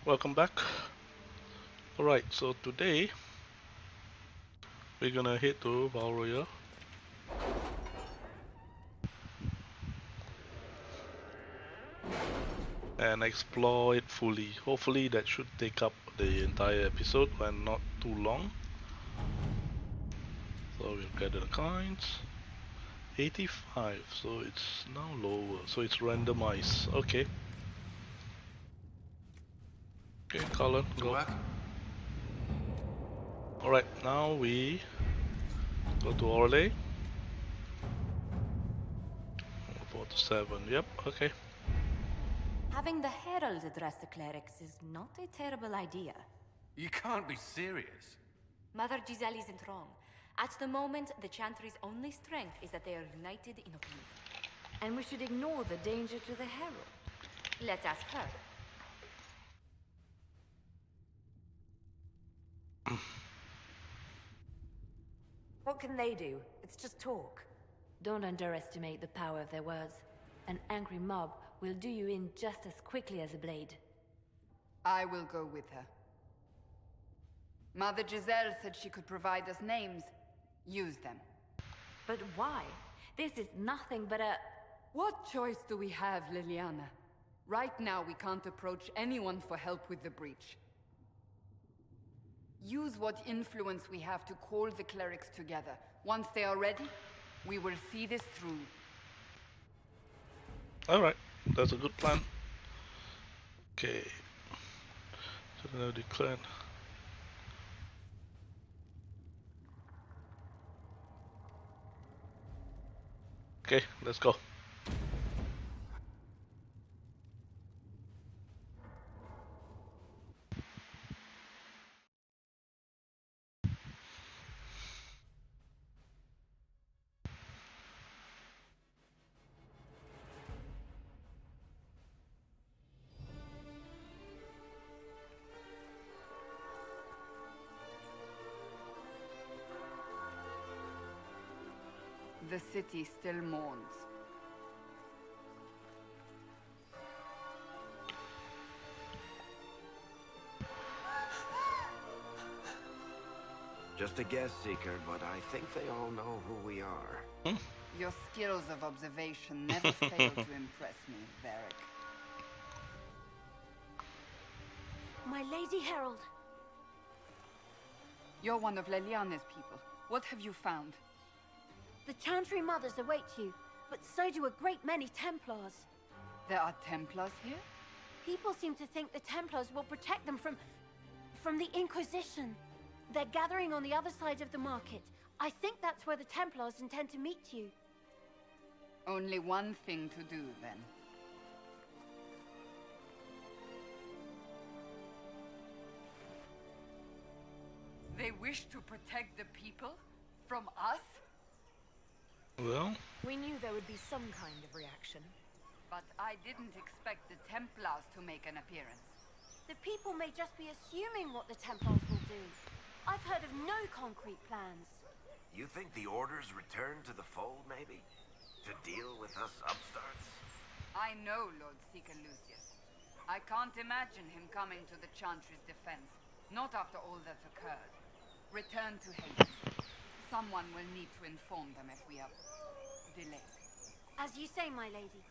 Welcome back. Alright, so today we're gonna head to Royeaux and explore it fully. Hopefully that should take up the entire episode and not too long. So we'll gather the coins. 85, so it's now lower, so it's randomized. Okay. Okay, Colin, To go. work? Alright, now we go to Orlais. 4 to 7, yep, okay. Having the Herald address the clerics is not a terrible idea. You can't be serious. Mother Giselle isn't wrong. At the moment, the Chantry's only strength is that they are united in opinion. And we should ignore the danger to the Herald. Let's ask her. What can they do? It's just talk. Don't underestimate the power of their words. An angry mob will do you in just as quickly as a blade. I will go with her. Mother Giselle said she could provide us names. Use them. But why? This is nothing but a... What choice do we have, Liliana? Right now, we can't approach anyone for help with the breach. Use what influence we have to call the clerics together. Once they are ready, we will see this through. Alright, that's a good plan. Okay. So now declare. Okay, let's go. The city still mourns. Just a guess, Seeker, but I think they all know who we are. Your skills of observation never fail to impress me, Varric. My Lady Herald. You're one of Leliane's people. What have you found? The Chantry Mothers await you, but so do a great many Templars. There are Templars here? People seem to think the Templars will protect them from the Inquisition. They're gathering on the other side of the market. I think that's where the Templars intend to meet you. Only one thing to do, then. They wish to protect the people? From us? Well, We knew there would be some kind of reaction. But I didn't expect the Templars to make an appearance. The people may just be assuming what the Templars will do. I've heard of no concrete plans. You think the Order's return to the fold, maybe? To deal with us upstarts? I know Lord Seeker Lucius. I can't imagine him coming to the Chantry's defense. Not after all that's occurred. Return to Haven. Someone will need to inform them if we are delayed. As you say, my lady.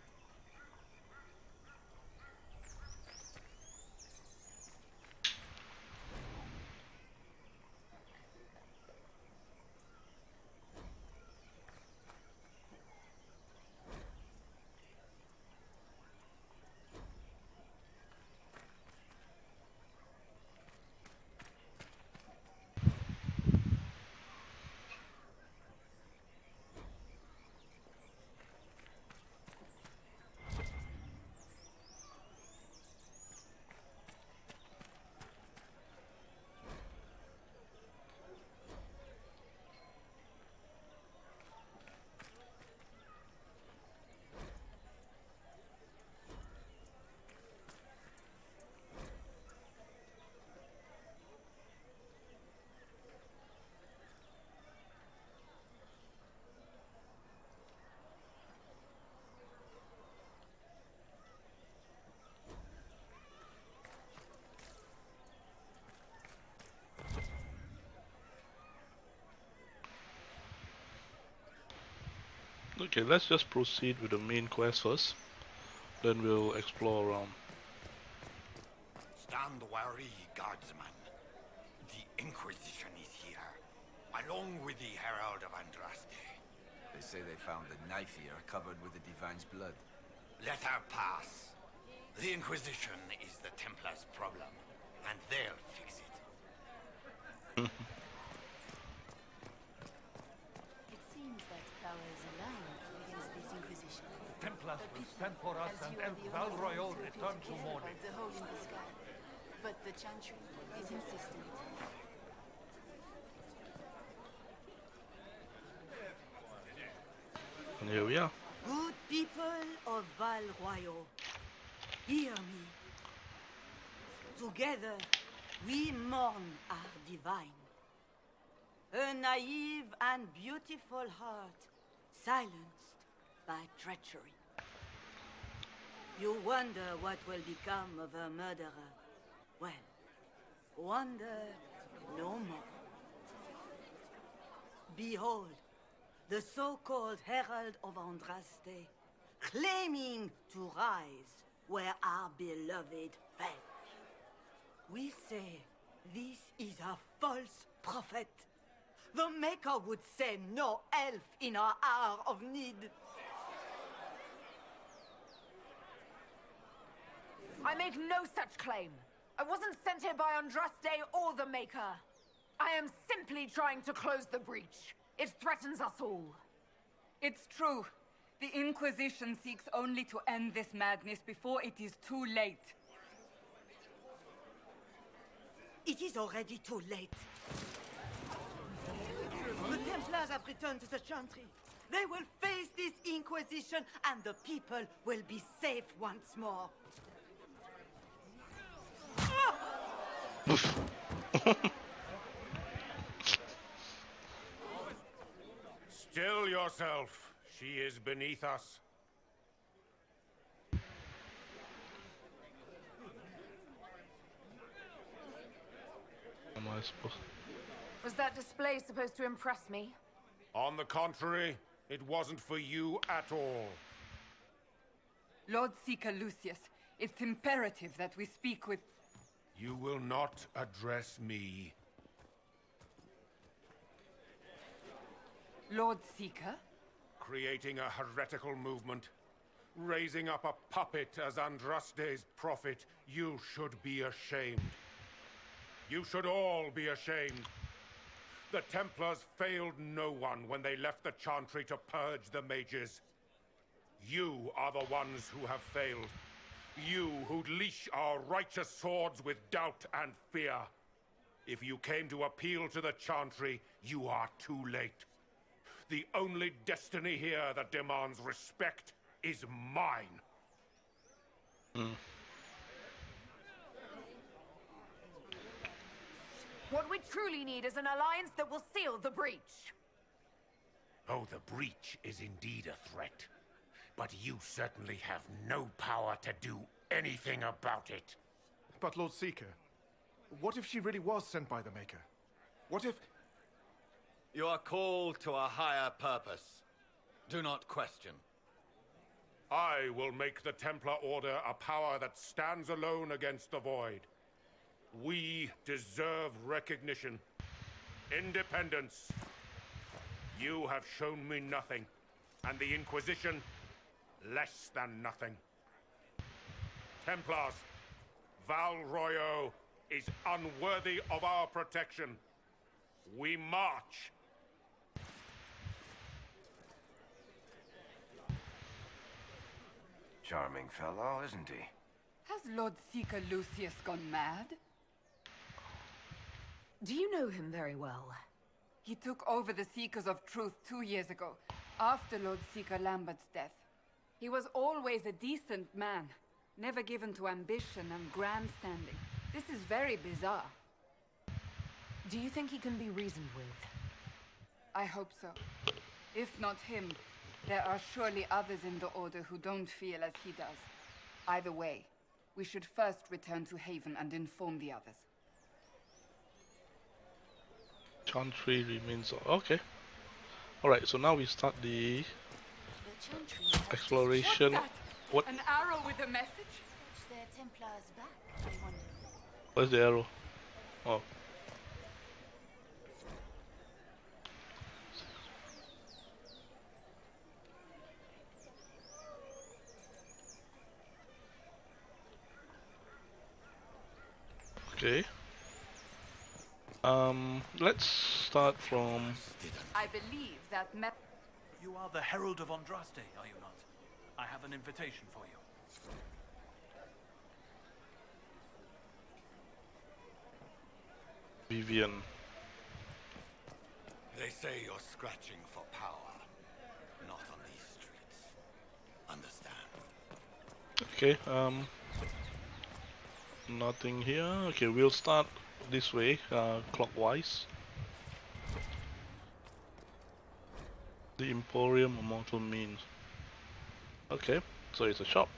Okay, let's just proceed with the main quest first. Then we'll explore around. Stand wary, guardsman. The Inquisition is here, along with the Herald of Andraste. They say they found the knife here covered with the Divine's blood. Let her pass. The Inquisition is the Templars' problem, and they'll fix it. It seems that power is aligned against this Inquisition. Templars will stand for us As and you are help the Val only Royeaux ones who return appear to care mourning. about the hole in the sky. But the Chantry is insistent. And here we are. Good people of Val Royeaux, hear me. Together, we mourn our divine. A naive and beautiful heart, silenced by treachery. You wonder what will become of a murderer. Well, wonder no more. Behold, the so-called Herald of Andraste, claiming to rise where our beloved fell. We say this is a false prophet. The Maker would send no elf in our hour of need. I make no such claim. I wasn't sent here by Andraste or the Maker. I am simply trying to close the breach. It threatens us all. It's true. The Inquisition seeks only to end this madness before it is too late. It is already too late. The Templars have returned to the Chantry. They will face this Inquisition, and the people will be safe once more. Still yourself. She is beneath us. Am I supposed? Was that display supposed to impress me? On the contrary, it wasn't for you at all. Lord Seeker Lucius, it's imperative that we speak with... You will not address me. Lord Seeker? Creating a heretical movement. Raising up a puppet as Andraste's prophet. You should be ashamed. You should all be ashamed. The Templars failed no one when they left the Chantry to purge the mages. You are the ones who have failed. You who'd leash our righteous swords with doubt and fear. If you came to appeal to the Chantry, you are too late. The only destiny here that demands respect is mine. What we truly need is an alliance that will seal the breach. Oh, the breach is indeed a threat. But you certainly have no power to do anything about it. But Lord Seeker, what if she really was sent by the Maker? What if... You are called to a higher purpose. Do not question. I will make the Templar Order a power that stands alone against the Void. We deserve recognition. Independence. You have shown me nothing, and the Inquisition, less than nothing. Templars, Val Royeaux is unworthy of our protection. We march. Charming fellow, isn't he? Has Lord Seeker Lucius gone mad? Do you know him very well? He took over the Seekers of Truth 2 years ago, after Lord Seeker Lambert's death. He was always a decent man, never given to ambition and grandstanding. This is very bizarre. Do you think he can be reasoned with? I hope so. If not him, there are surely others in the Order who don't feel as he does. Either way, we should first return to Haven and inform the others. Chantry remains okay. Alright, so now we start the Chantry has Exploration. What? An arrow with a message? fetched their Templars back, I wonder. Where's the arrow? Oh. Okay. Let's start from. I believe that map. You are the Herald of Andraste, are you not? I have an invitation for you. Vivienne. They say you're scratching for power, not on these streets. Understand? Okay, nothing here. Okay, we'll start this way, clockwise. The Emporium of Mortal Means. Okay, so it's a shop.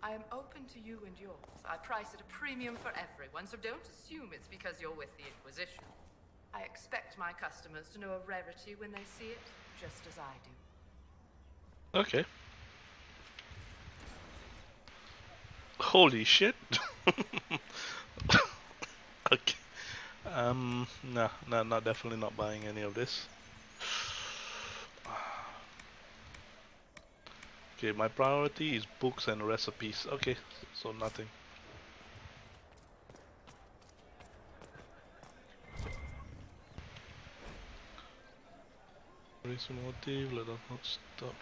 I am open to you and yours. I price at a premium for everyone, so don't assume it's because you're with the Inquisition. I expect my customers to know a rarity when they see it, just as I do. Okay. Holy shit. Okay. Nah, not definitely not buying any of this. Okay, my priority is books and recipes. Okay, so nothing. Reason motive, let us not stop.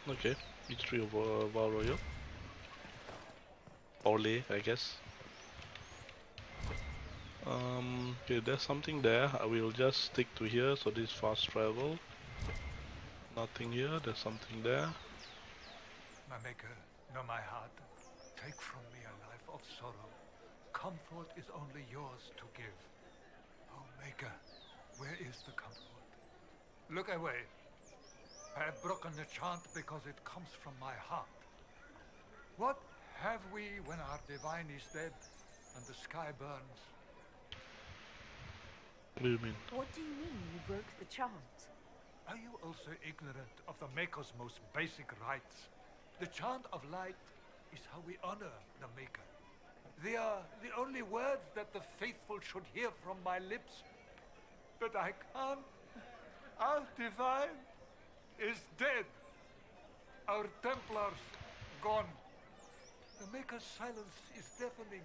Okay, history of Royeaux. Orlais, I guess. Okay, there's something there. I will just stick to here, so this fast travel. Nothing here, there's something there. My maker, know my heart. Take from me a life of sorrow. Comfort is only yours to give. Oh, maker, where is the comfort? Look away. I have broken the chant because it comes from my heart. What have we when our divine is dead and the sky burns? What do you mean? What do you mean you broke the chant? Are you also ignorant of the Maker's most basic rites? The chant of light is how we honor the Maker. They are the only words that the faithful should hear from my lips. But I can't. Our divine is dead. Our Templars gone. The Maker's silence is deafening.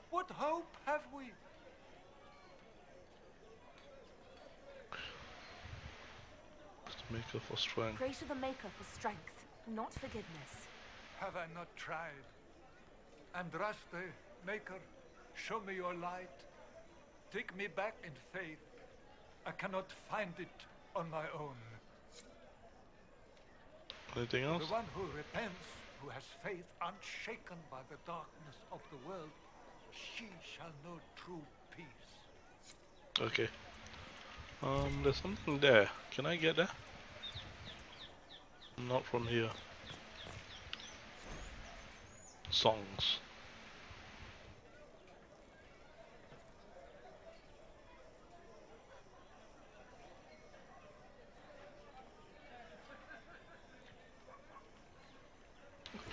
What hope have we? The Maker for strength. Pray to the Maker for strength, not forgiveness. Have I not tried? Andraste, Maker, show me your light. Take me back in faith. I cannot find it on my own. Anything else? The one who repents, who has faith unshaken by the darkness of the world, she shall know true peace. Okay. There's something there. Can I get there? Not from here. Songs.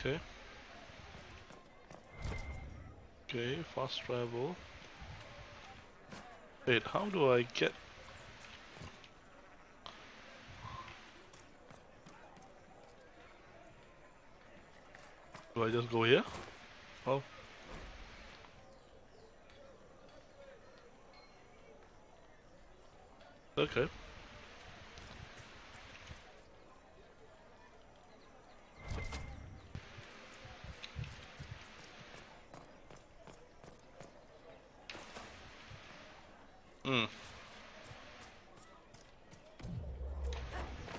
Okay. Okay, fast travel. Wait, how do I get... Do I just go here? Oh. Okay. Hmm.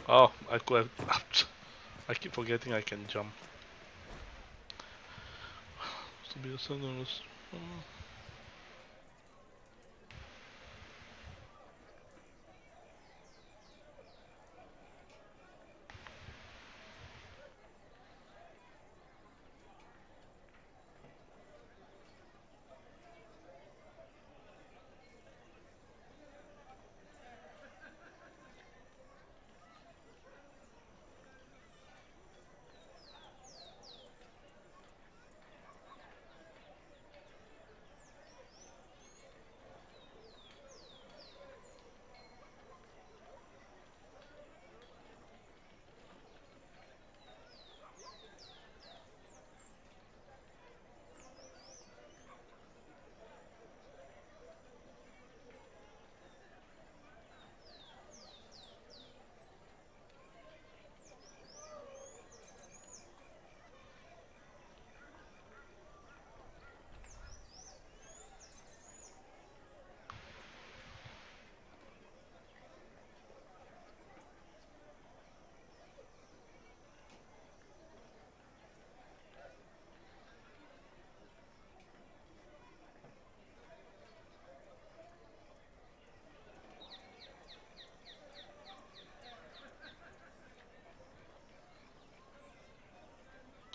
Oh, I could have... I keep forgetting I can jump. To be a sunrise.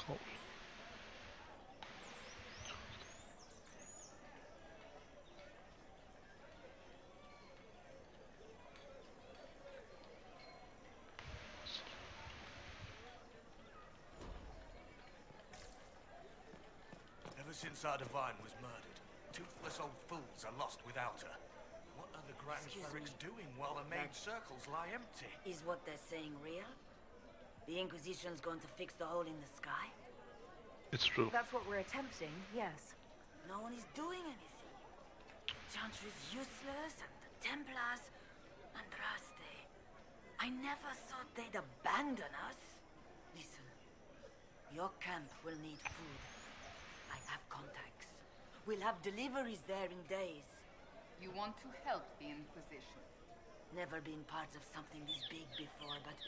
Cool. Ever since our divine was murdered, toothless old fools are lost without her. What are the Grand Clerics doing while the main circles lie empty? Is what they're saying real? The Inquisition's going to fix the hole in the sky? It's true. That's what we're attempting, yes. No one is doing anything. The Chantry's useless, and the Templars... Andraste. I never thought they'd abandon us. Listen, your camp will need food. I have contacts. We'll have deliveries there in days. You want to help the Inquisition? Never been part of something this big before, but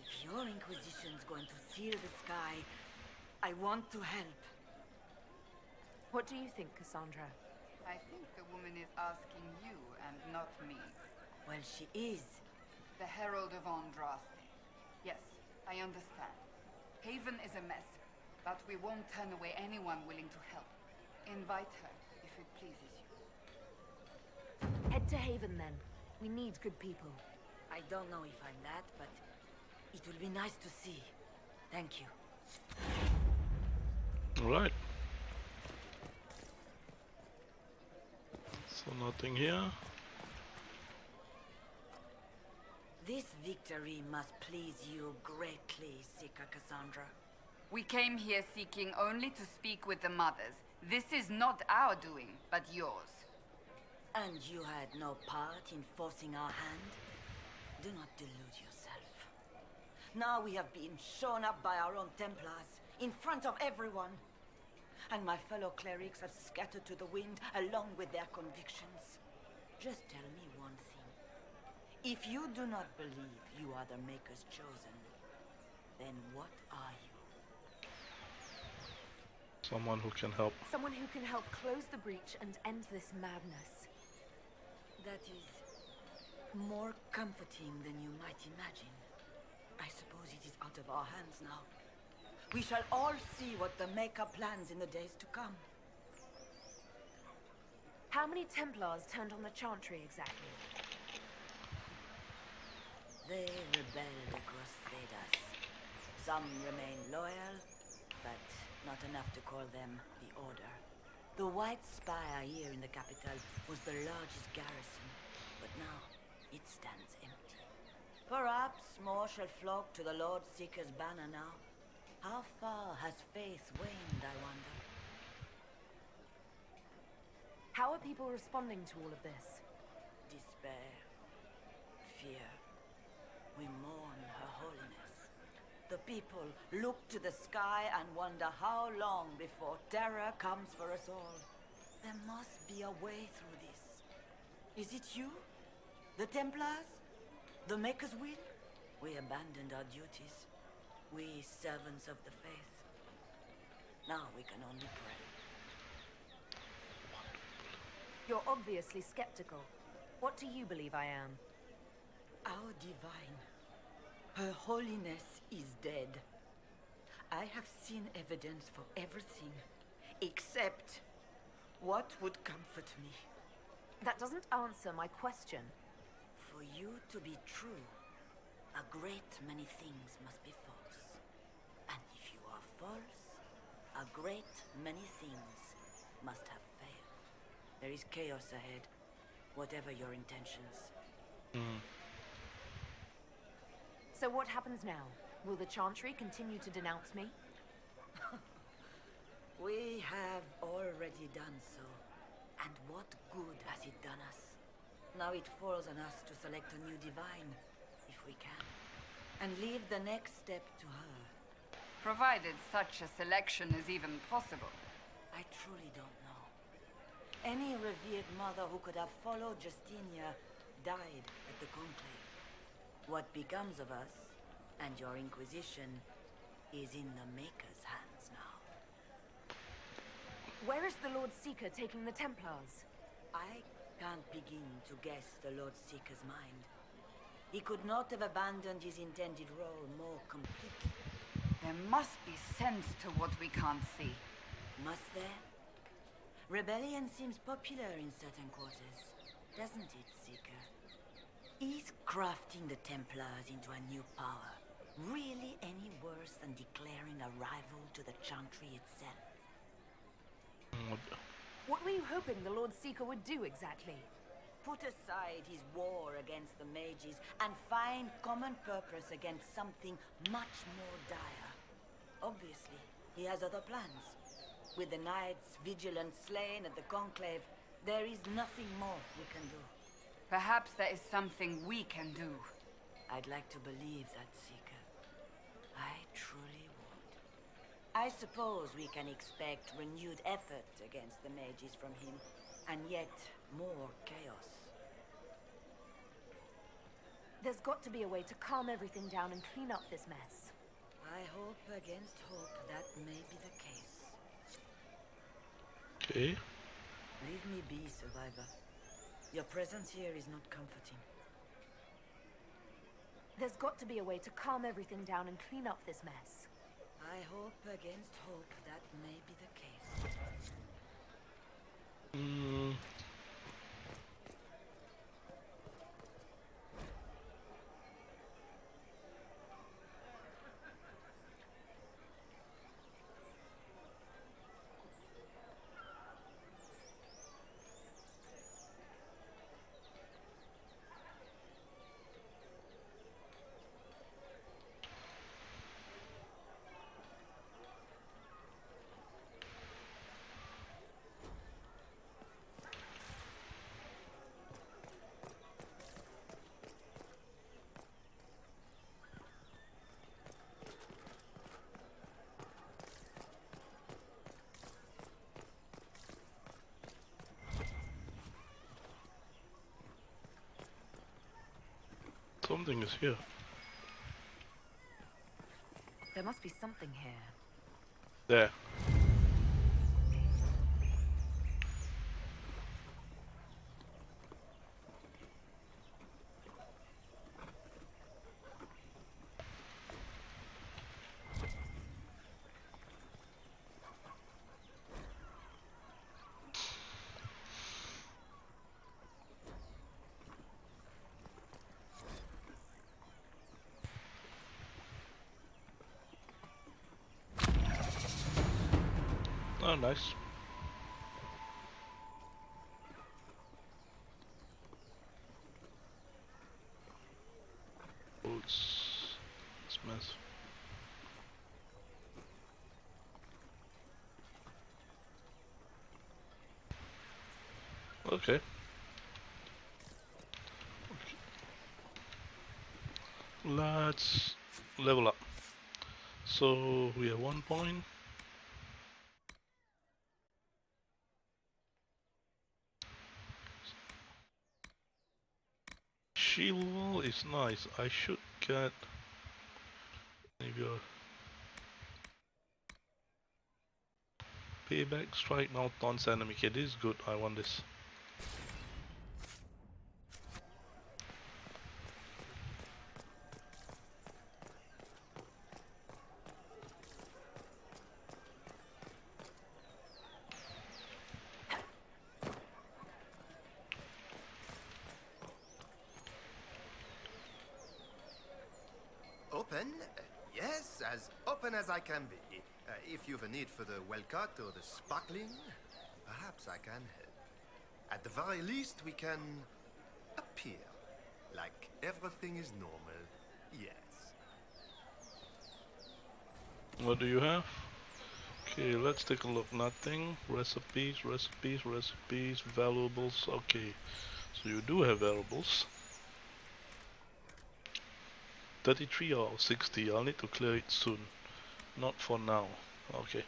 if your Inquisition's going to seal the sky, I want to help. What do you think, Cassandra? I think the woman is asking you and not me. Well, she is. The Herald of Andraste. Yes, I understand. Haven is a mess, but we won't turn away anyone willing to help. Invite her, if it pleases you. Head to Haven, then. We need good people. I don't know if I'm that, but it will be nice to see. Thank you. Alright. So nothing here. This victory must please you greatly, Sika Cassandra. We came here seeking only to speak with the mothers. This is not our doing, but yours. And you had no part in forcing our hand? Do not delude yourself. Now we have been shown up by our own Templars, in front of everyone. And my fellow clerics have scattered to the wind along with their convictions. Just tell me one thing. If you do not believe you are the Maker's chosen, then what are you? Someone who can help. Someone who can help close the breach and end this madness. That is more comforting than you might imagine. I suppose it is out of our hands now. We shall all see what the Maker plans in the days to come. How many Templars turned on the Chantry exactly? They rebelled across Thedas. Some remain loyal, but not enough to call them the Order. The White Spire here in the capital was the largest garrison, but now it stands empty. Perhaps more shall flock to the Lord Seeker's banner now. How far has faith waned, I wonder? How are people responding to all of this? Despair. Fear. We mourn Her Holiness. The people look to the sky and wonder how long before terror comes for us all. There must be a way through this. Is it you? The Templars? The Maker's will? We abandoned our duties. We servants of the faith. Now we can only pray. You're obviously skeptical. What do you believe I am? Our divine. Her Holiness is dead. I have seen evidence for everything, except what would comfort me. That doesn't answer my question. For you to be true, a great many things must be false. And if you are false, a great many things must have failed. There is chaos ahead, whatever your intentions. So what happens now? Will the Chantry continue to denounce me? We have already done so. And what good has it done us? Now it falls on us to select a new divine, if we can, and leave the next step to her. Provided such a selection is even possible. I truly don't know. Any revered mother who could have followed Justinia died at the Conclave. What becomes of us, and your Inquisition, is in the Maker's hands now. Where is the Lord Seeker taking the Templars? I can't begin to guess the Lord Seeker's mind. He could not have abandoned his intended role more completely. There must be sense to what we can't see. Must there? Rebellion seems popular in certain quarters, doesn't it, Seeker? Is crafting the Templars into a new power really any worse than declaring a rival to the Chantry itself? What were you hoping the Lord Seeker would do exactly? Put aside his war against the mages and find common purpose against something much more dire. Obviously, he has other plans. With the knights vigilant slain at the Conclave, there is nothing more we can do. Perhaps there is something we can do. I'd like to believe that, Seeker. I truly would. I suppose we can expect renewed effort against the mages from him, and yet more chaos. There's got to be a way to calm everything down and clean up this mess. I hope against hope that may be the case. Okay. Leave me be, Survivor. Your presence here is not comforting. There's got to be a way to calm everything down and clean up this mess. I hope against hope that may be the case. Something is here. There must be something here. There. nice. Oh, it's mess. Okay. Let's level up. So we have 1 point. Shield wall is nice. I should get maybe a payback strike now taunts enemy. Okay, this is good. I want this. Open? Yes, as open as I can be. If you've a need for the well cut or the sparkling, perhaps I can help. At the very least, we can appear like everything is normal. Yes. What do you have? Okay, let's take a look. Nothing. Recipes, recipes, recipes, valuables. Okay, so you do have valuables. 33 or 60. I'll need to clear it soon. Not for now. Okay.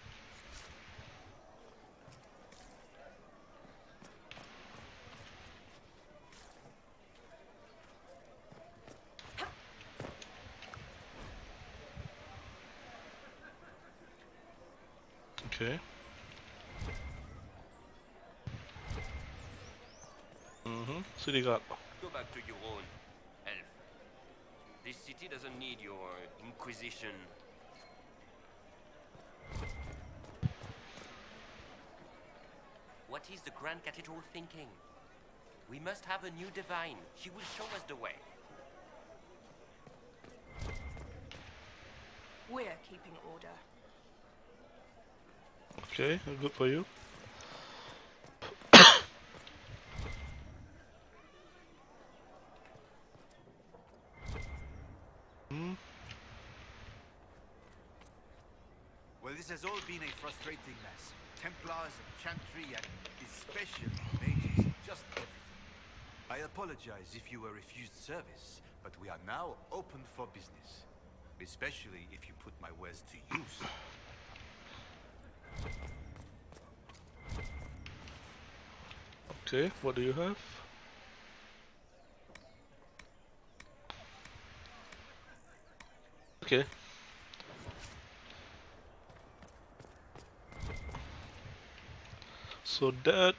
Okay. City guard. Go back to your own, elf. This city doesn't need your inquisition. What is the Grand Cathedral thinking? We must have a new divine. She will show us the way. We're keeping order. Okay, good for you. Well, this has all been a frustrating mess. Templars and Chantry and especially mages, just everything. I apologize if you were refused service, but we are now open for business. Especially if you put my wares to use. Okay, what do you have? Okay. So that,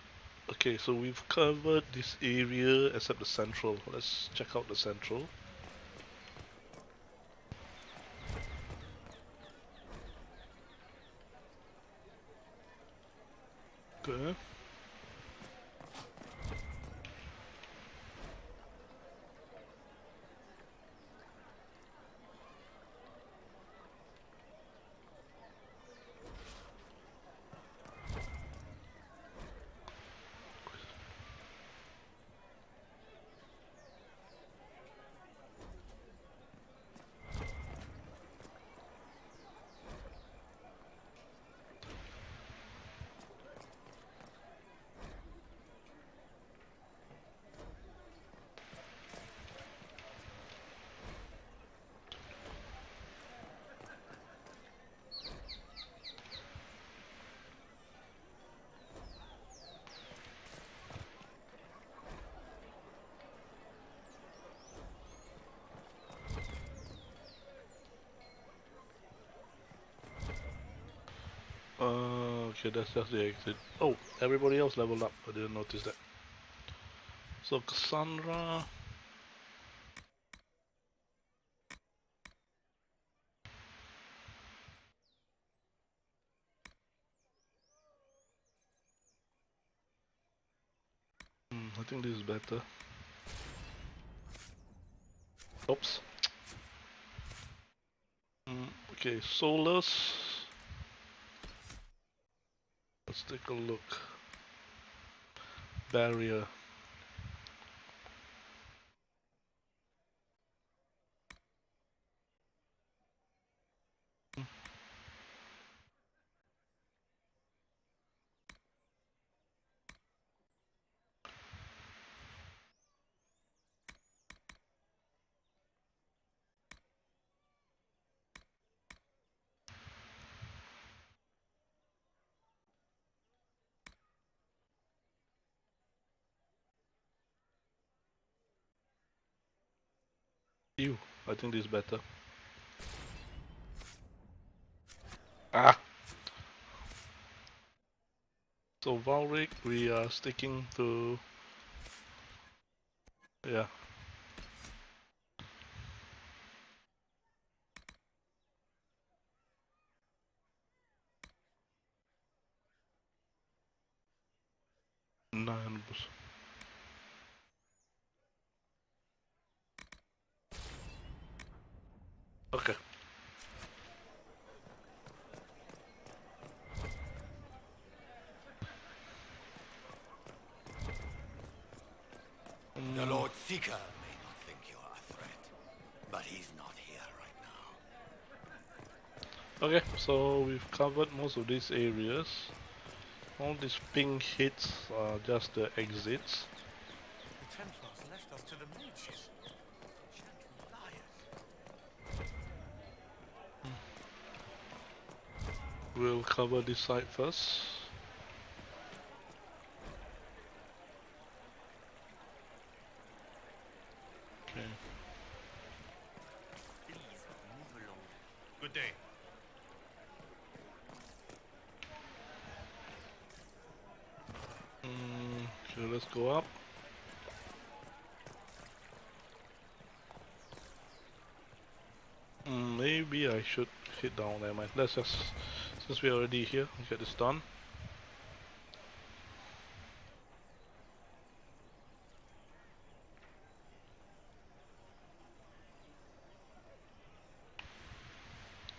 okay, so we've covered this area except the central. Let's check out the central. Okay. Okay, that's just the exit. Oh, everybody else leveled up. I didn't notice that. So Cassandra. I think this is better. Oops. Okay, Solus. Let's take a look. Barrier. Ew, I think this is better. Ah! So Valric, we are sticking to... Yeah. Nine. Okay. The Lord Seeker may not think you're a threat, but he's not here right now. Okay, so we've covered most of these areas. All these pink hits are just the exits. The Templars left us to the mages. Gentle liars. We'll cover this side first. Okay. Please move along. Good day. Okay, let's go up. Maybe I should hit down there, man. Let's just, since we're already here, get this done.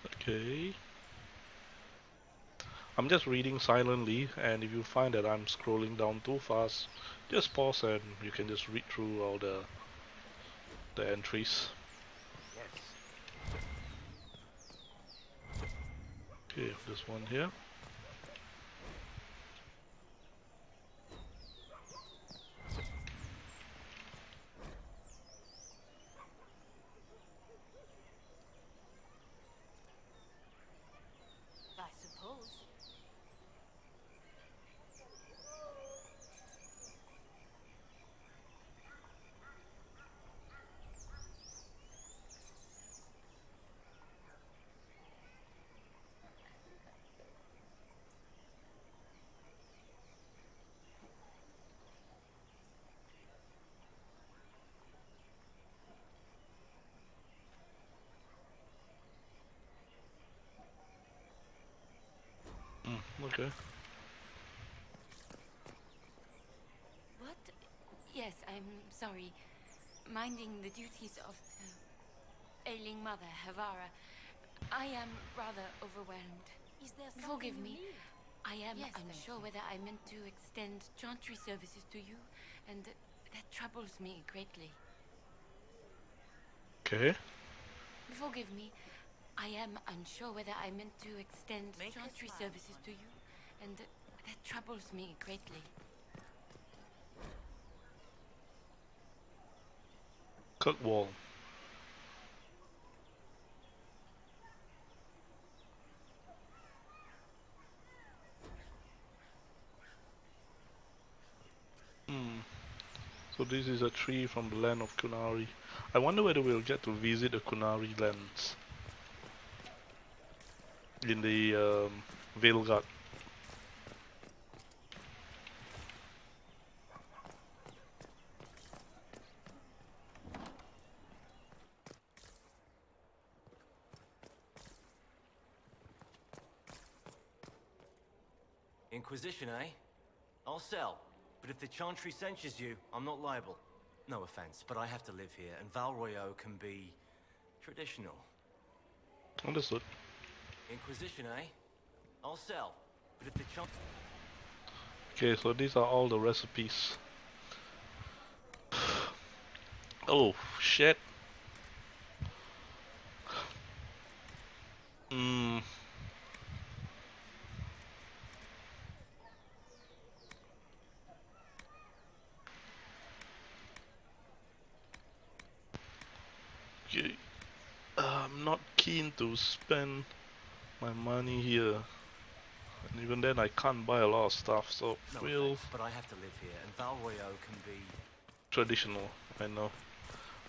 Okay. I'm just reading silently, and if you find that I'm scrolling down too fast, just pause and you can just read through all the entries. Okay, this one here. I suppose. Okay. What? Yes, I'm sorry. Minding the duties of the ailing mother, Havara. I am rather overwhelmed. Is there Forgive something you me. need? I am Yes, unsure thank you. whether I meant to extend chantry services to you, and that troubles me greatly. Okay. Forgive me. I am unsure whether I meant to extend Make her chantry smile, services to you, and that troubles me greatly. Kirkwall. So this is a tree from the land of Kunari. I wonder whether we'll get to visit the Kunari lands in the Veilguard. Inquisition, eh? I'll sell. But if the Chantry censures you, I'm not liable. No offense, but I have to live here, and Val Royeaux can be... traditional. Understood. Inquisition, eh? I'll sell. But if the Chantry... Okay, so these are all the recipes. Oh, shit. Hmm. Okay. I'm not keen to spend my money here. And even then I can't buy a lot of stuff, so No we'll... offense, but I have to live here, and Val Royeaux can be... traditional, I know.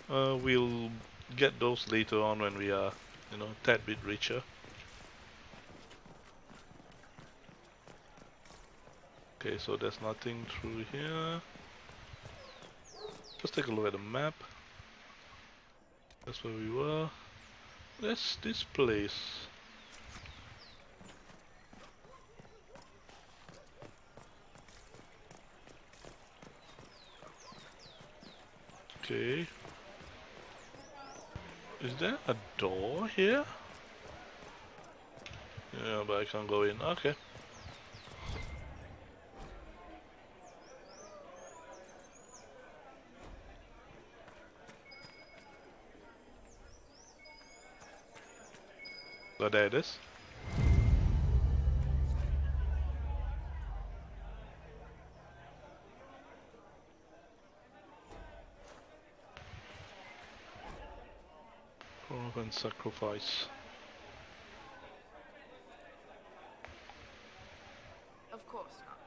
We'll get those later on when we are, you know, a tad bit richer. Okay, so there's nothing through here. Just take a look at the map. That's where we were. That's this place. Okay. Is there a door here? Yeah, but I can't go in. Okay. So there it is. And sacrifice. Of course not.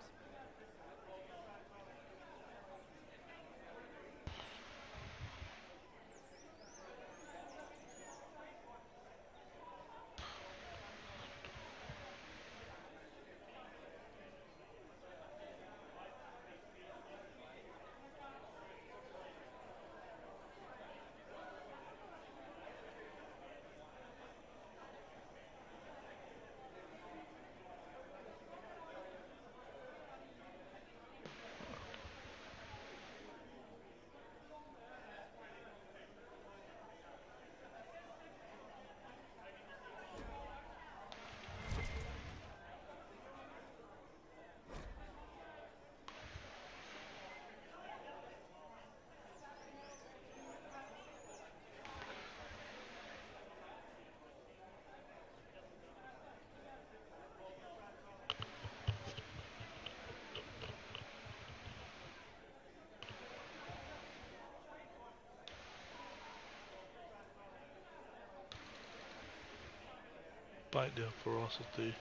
Bite their ferocity.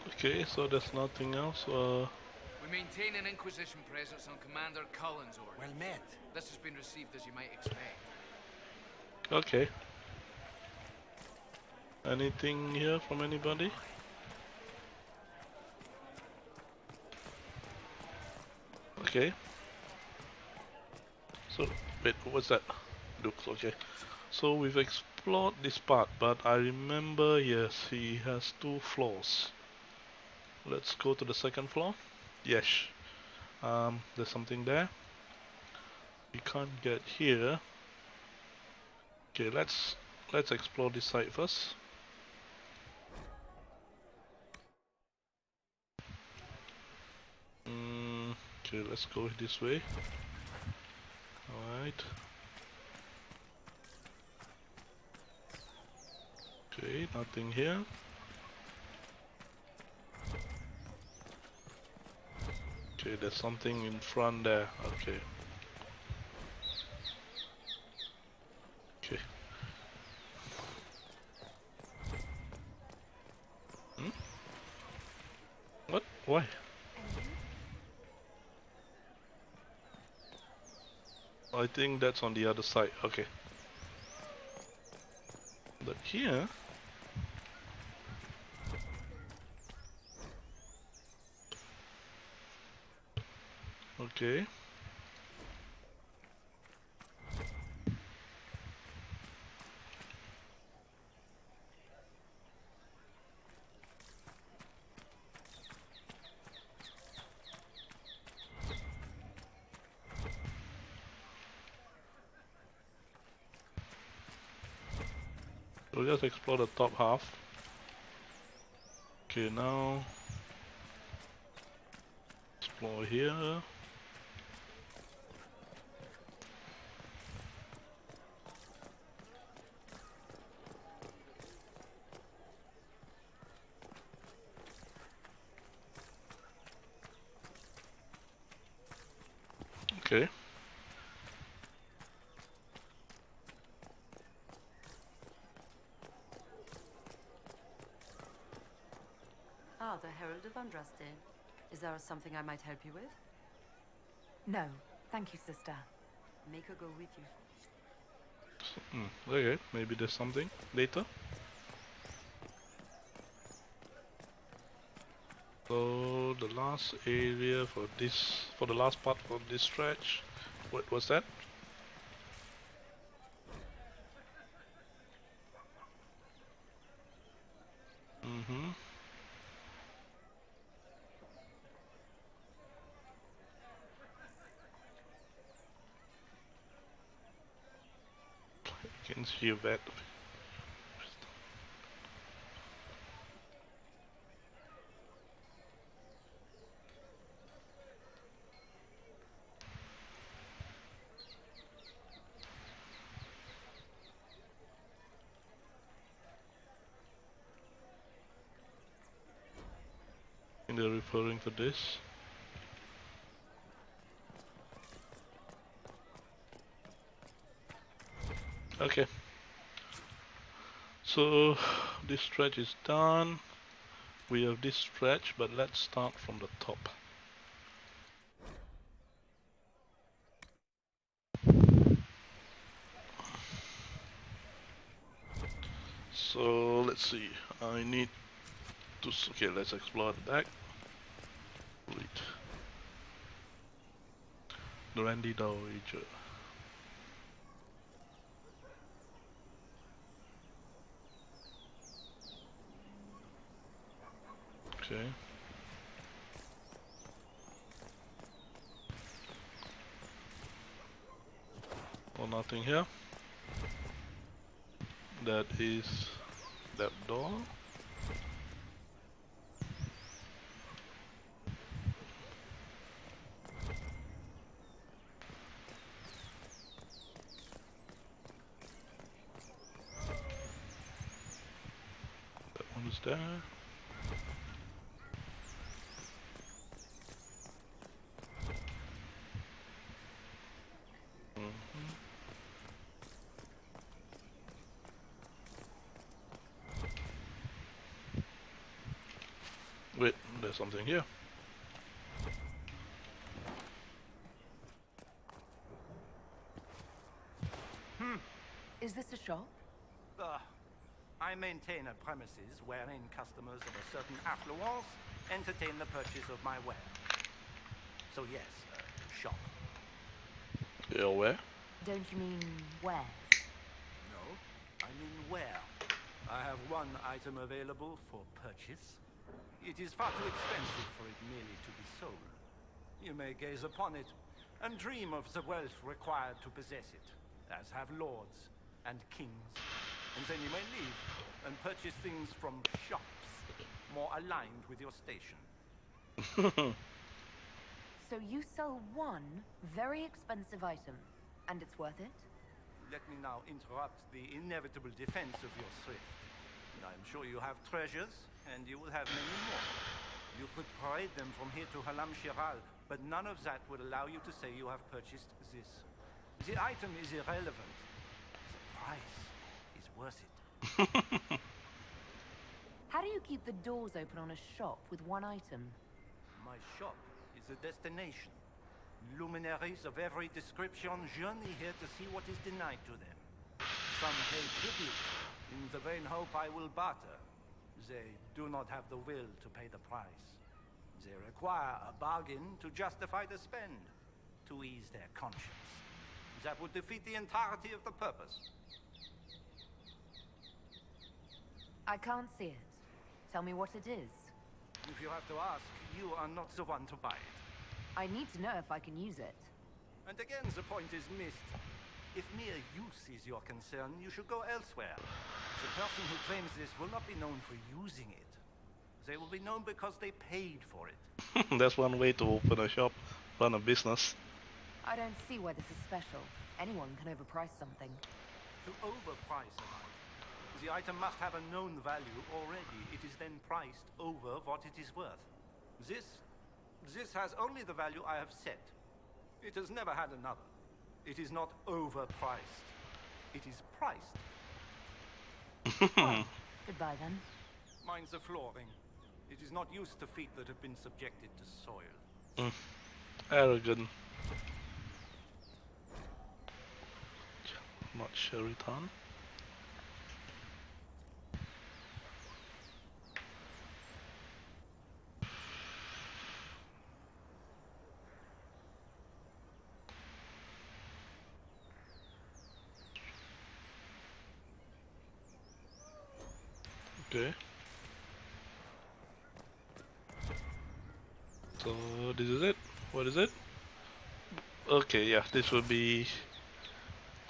Okay, so there's nothing else. We maintain an Inquisition presence on Commander Cullen's orders. Well met. This has been received as you might expect. Okay. Anything here from anybody? Okay. So, wait, what's that? Looks okay. So we've explored this part, but I remember, yes, he has 2 floors. Let's go to the second floor. Yes. There's something there. We can't get here. Okay, let's explore this side first. Okay, let's go this way. Alright. Okay, nothing here. Okay, there's something in front there. Okay. Okay. Hmm? What? Why? I think that's on the other side. Okay. But here... Okay. We'll just explore the top half. Okay, now explore here. Okay. Ah, the Herald of Andraste. Is there something I might help you with? No, thank you, sister. Make her go with you. Okay, maybe there's something later. So the last area for the last part of this stretch, what was that? You can see that. And they're referring to this. Okay. So this stretch is done. We have this stretch, but let's start from the top. So let's see. I need to. Okay, let's explore the back. Wait. The Randy Dowager. Okay. Well, nothing here. That is that door. That one is there. Wait, there's something here. Is this a shop? I maintain a premises wherein customers of a certain affluence entertain the purchase of my ware. So yes, shop. Yeah, where? Don't you mean where? No, I mean where. I have one item available for purchase. It is far too expensive for it merely to be sold. You may gaze upon it and dream of the wealth required to possess it, as have lords and kings. And then you may leave and purchase things from shops more aligned with your station. So you sell one very expensive item, and it's worth it? Let me now interrupt the inevitable defense of your thrift. I'm sure you have treasures, and you will have many more. You could parade them from here to Halam Shiral, but none of that would allow you to say you have purchased this. The item is irrelevant. The price is worth it. How do you keep the doors open on a shop with one item? My shop is a destination. Luminaries of every description journey here to see what is denied to them. Some pay tribute in the vain hope I will barter. They do not have the will to pay the price. They require a bargain to justify the spend, to ease their conscience. That would defeat the entirety of the purpose. I can't see it. Tell me what it is. If you have to ask, you are not the one to buy it. I need to know if I can use it. And again, the point is missed. If mere use is your concern, you should go elsewhere. The person who claims this will not be known for using it. They will be known because they paid for it. That's one way to open a shop, run a business. I don't see why this is special. Anyone can overprice something. To overprice an item, the item must have a known value already. It is then priced over what it is worth. This has only the value I have set. It has never had another. It is not overpriced. It is priced. Well, goodbye then. Mine's the flooring. It is not used to feet that have been subjected to soil. Arrogant. Not Sheraton. Okay. So this is it. What is it? Okay, yeah, this will be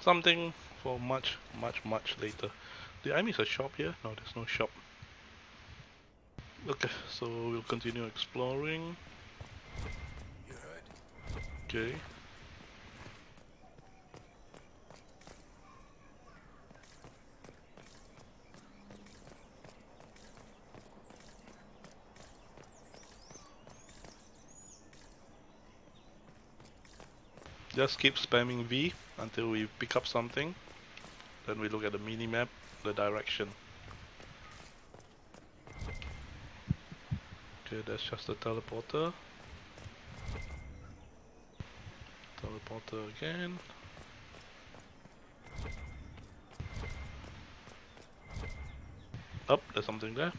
something for much later. Did I miss a shop here? No, there's no shop. Okay, so we'll continue exploring. Okay. Just keep spamming V until we pick up something. Then we look at the mini-map, the direction. Okay, that's just the teleporter. Teleporter again. Up, there's something there.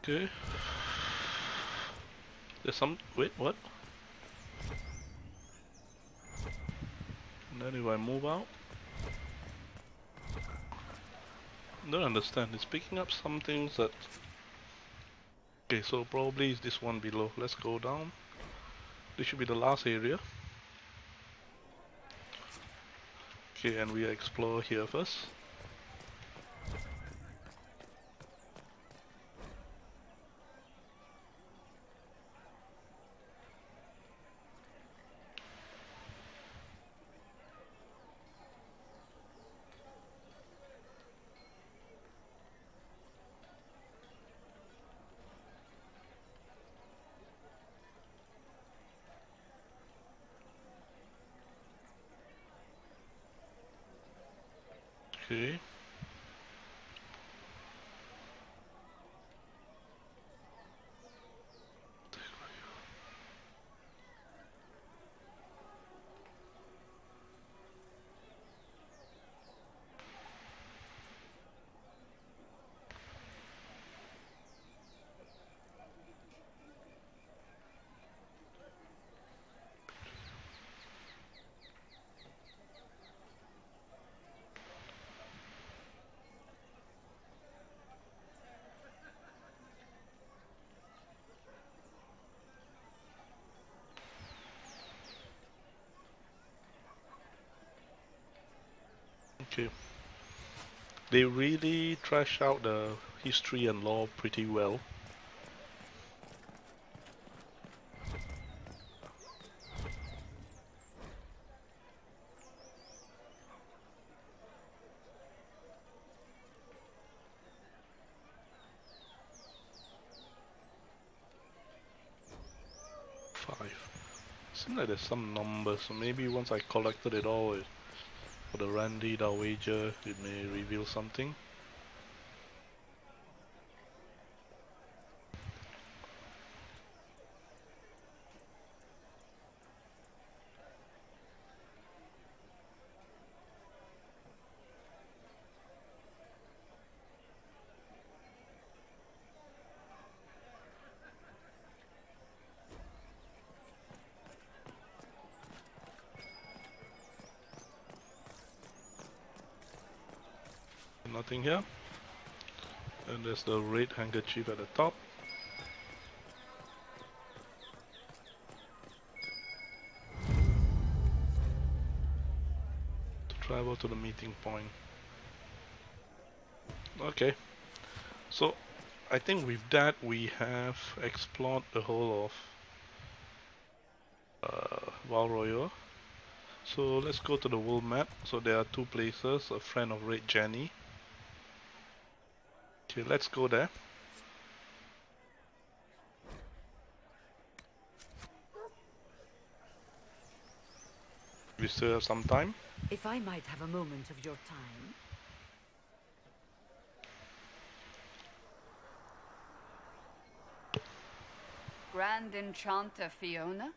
Okay. There's some. Wait, what? And then if I move out. Don't understand. It's picking up some things that. Okay, so probably is this one below. Let's go down. This should be the last area. Okay, and we explore here first. Okay. Okay. They really trash out the history and lore pretty well. Seems like there's some numbers, so maybe once I collected it all for the Randy Dowager, it may reveal something. Nothing here. And there's the red handkerchief at the top. To travel to the meeting point. Okay. So, I think with that we have explored the whole of Royeaux. So let's go to the world map. So there are two places, a friend of Red Jenny. Okay, let's go there. We still have some time. If I might have a moment of your time. Grand Enchanter Fiona?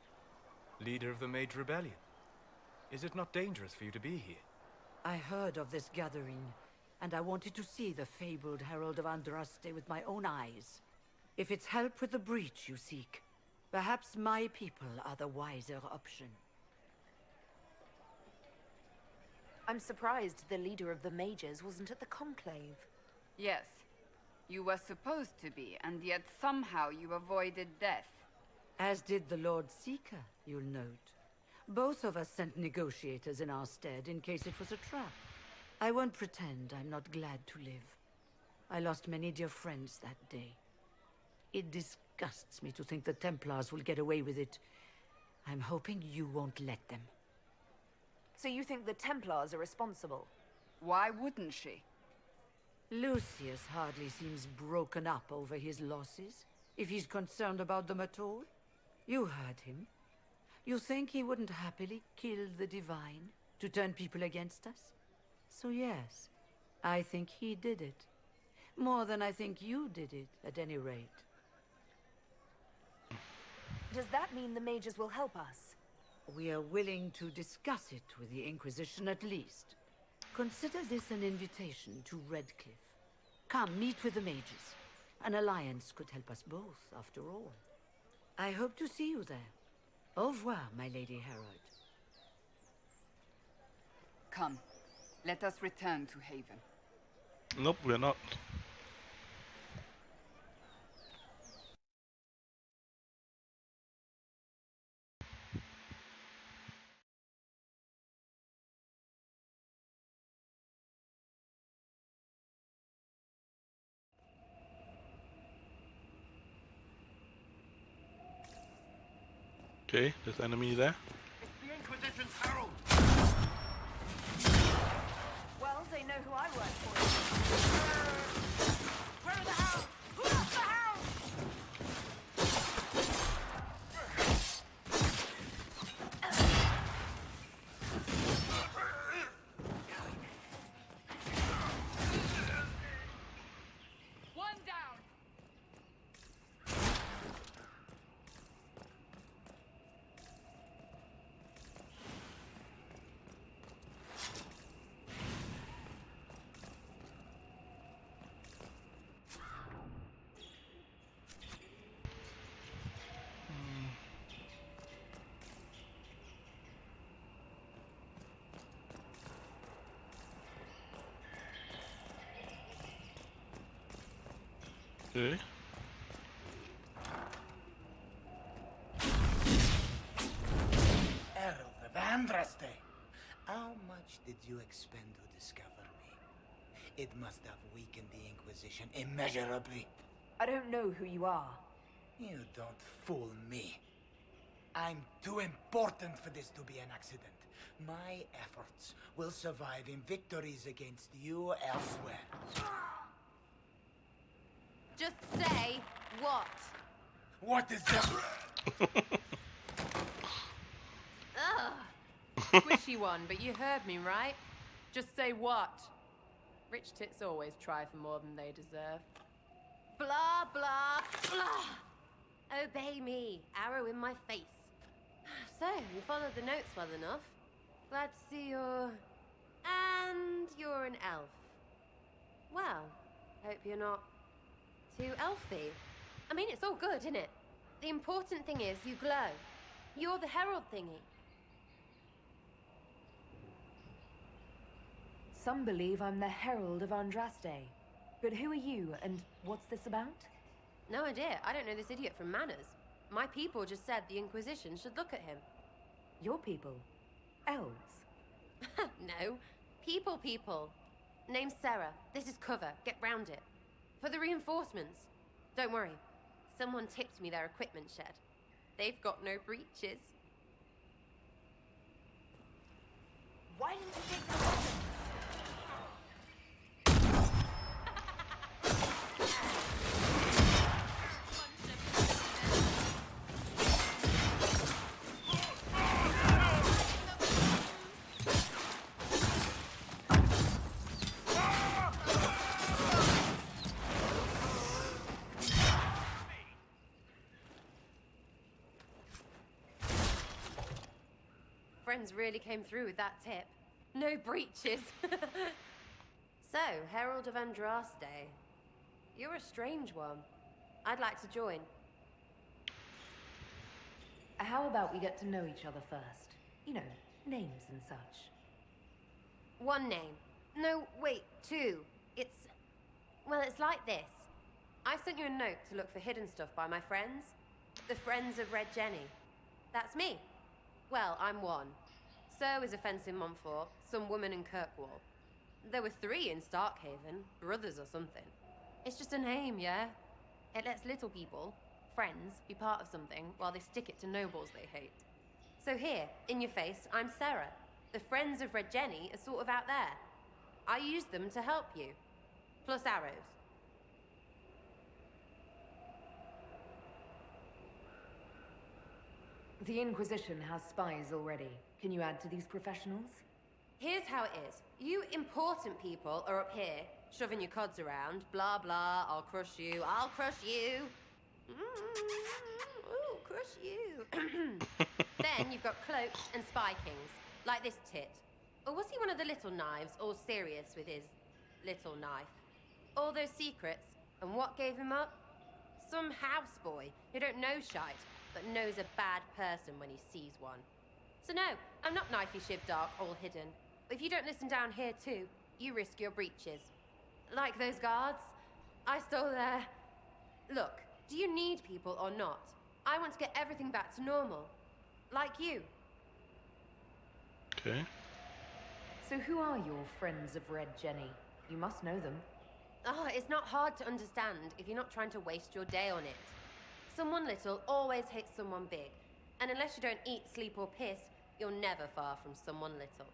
Leader of the Mage Rebellion. Is it not dangerous for you to be here? I heard of this gathering, and I wanted to see the fabled Herald of Andraste with my own eyes. If it's help with the breach you seek, perhaps my people are the wiser option. I'm surprised the leader of the mages wasn't at the conclave. Yes. You were supposed to be, and yet somehow you avoided death. As did the Lord Seeker, you'll note. Both of us sent negotiators in our stead in case it was a trap. I won't pretend I'm not glad to live. I lost many dear friends that day. It disgusts me to think the Templars will get away with it. I'm hoping you won't let them. So you think the Templars are responsible? Why wouldn't she? Lucius hardly seems broken up over his losses, if he's concerned about them at all. You heard him. You think he wouldn't happily kill the Divine to turn people against us? So yes, I think he did it. More than I think you did it, at any rate. Does that mean the mages will help us? We are willing to discuss it with the Inquisition at least. Consider this an invitation to Redcliffe. Come, meet with the mages. An alliance could help us both, after all. I hope to see you there. Au revoir, my Lady Herald. Come, let us return to Haven. Nope, we're not. Okay, there's enemy there. The Inquisition's herald! Well, they know who I work for. Where are the hounds? Who lost the hounds? One down! Okay. Herald of Andraste, how much did you expend to discover me? It must have weakened the Inquisition immeasurably. I don't know who you are. You don't fool me. I'm too important for this to be an accident. My efforts will survive in victories against you elsewhere. Just say what? What is that? Ugh. Squishy one, but you heard me, right? Just say what? Rich tits always try for more than they deserve. Blah, blah, blah. Obey me. Arrow in my face. So, you followed the notes well enough. Glad to see you're... And you're an elf. Well, hope you're not too elfy. I mean, it's all good, isn't it? The important thing is you glow. You're the herald thingy. Some believe I'm the Herald of Andraste. But who are you, and what's this about? No idea. I don't know this idiot from Manners. My people just said the Inquisition should look at him. Your people? Elves? No. People. Name's Sera. This is cover. Get round it. For the reinforcements. Don't worry. Someone tipped me their equipment shed. They've got no breaches. Why didn't you take the weapons? Friends really came through with that tip. No breaches. So, Herald of Andraste. You're a strange one. I'd like to join. How about we get to know each other first? You know, names and such. One name. No, wait, two. Well, it's like this. I sent you a note to look for hidden stuff by my friends. The Friends of Red Jenny. That's me. Well, I'm one. So is a fence in Montfort, some woman in Kirkwall. There were 3 in Starkhaven, brothers or something. It's just a name, yeah? It lets little people, friends, be part of something while they stick it to nobles they hate. So here, in your face, I'm Sera. The Friends of Red Jenny are sort of out there. I use them to help you. Plus arrows. The Inquisition has spies already. Can you add to these professionals? Here's how it is. You important people are up here, shoving your cods around. Blah, blah, I'll crush you. Ooh, crush you. Then you've got cloaks and spy kings, like this tit. Or was he one of the little knives, all serious with his little knife? All those secrets, and what gave him up? Some houseboy who don't know shite, but knows a bad person when he sees one. So no, I'm not knifey shiv dark, all hidden. But if you don't listen down here too, you risk your breeches. Like those guards, I stole their... Look, do you need people or not? I want to get everything back to normal. Like you. Okay. So who are your Friends of Red Jenny? You must know them. Oh, it's not hard to understand if you're not trying to waste your day on it. Someone little always hates someone big. And unless you don't eat, sleep, or piss, you're never far from someone little.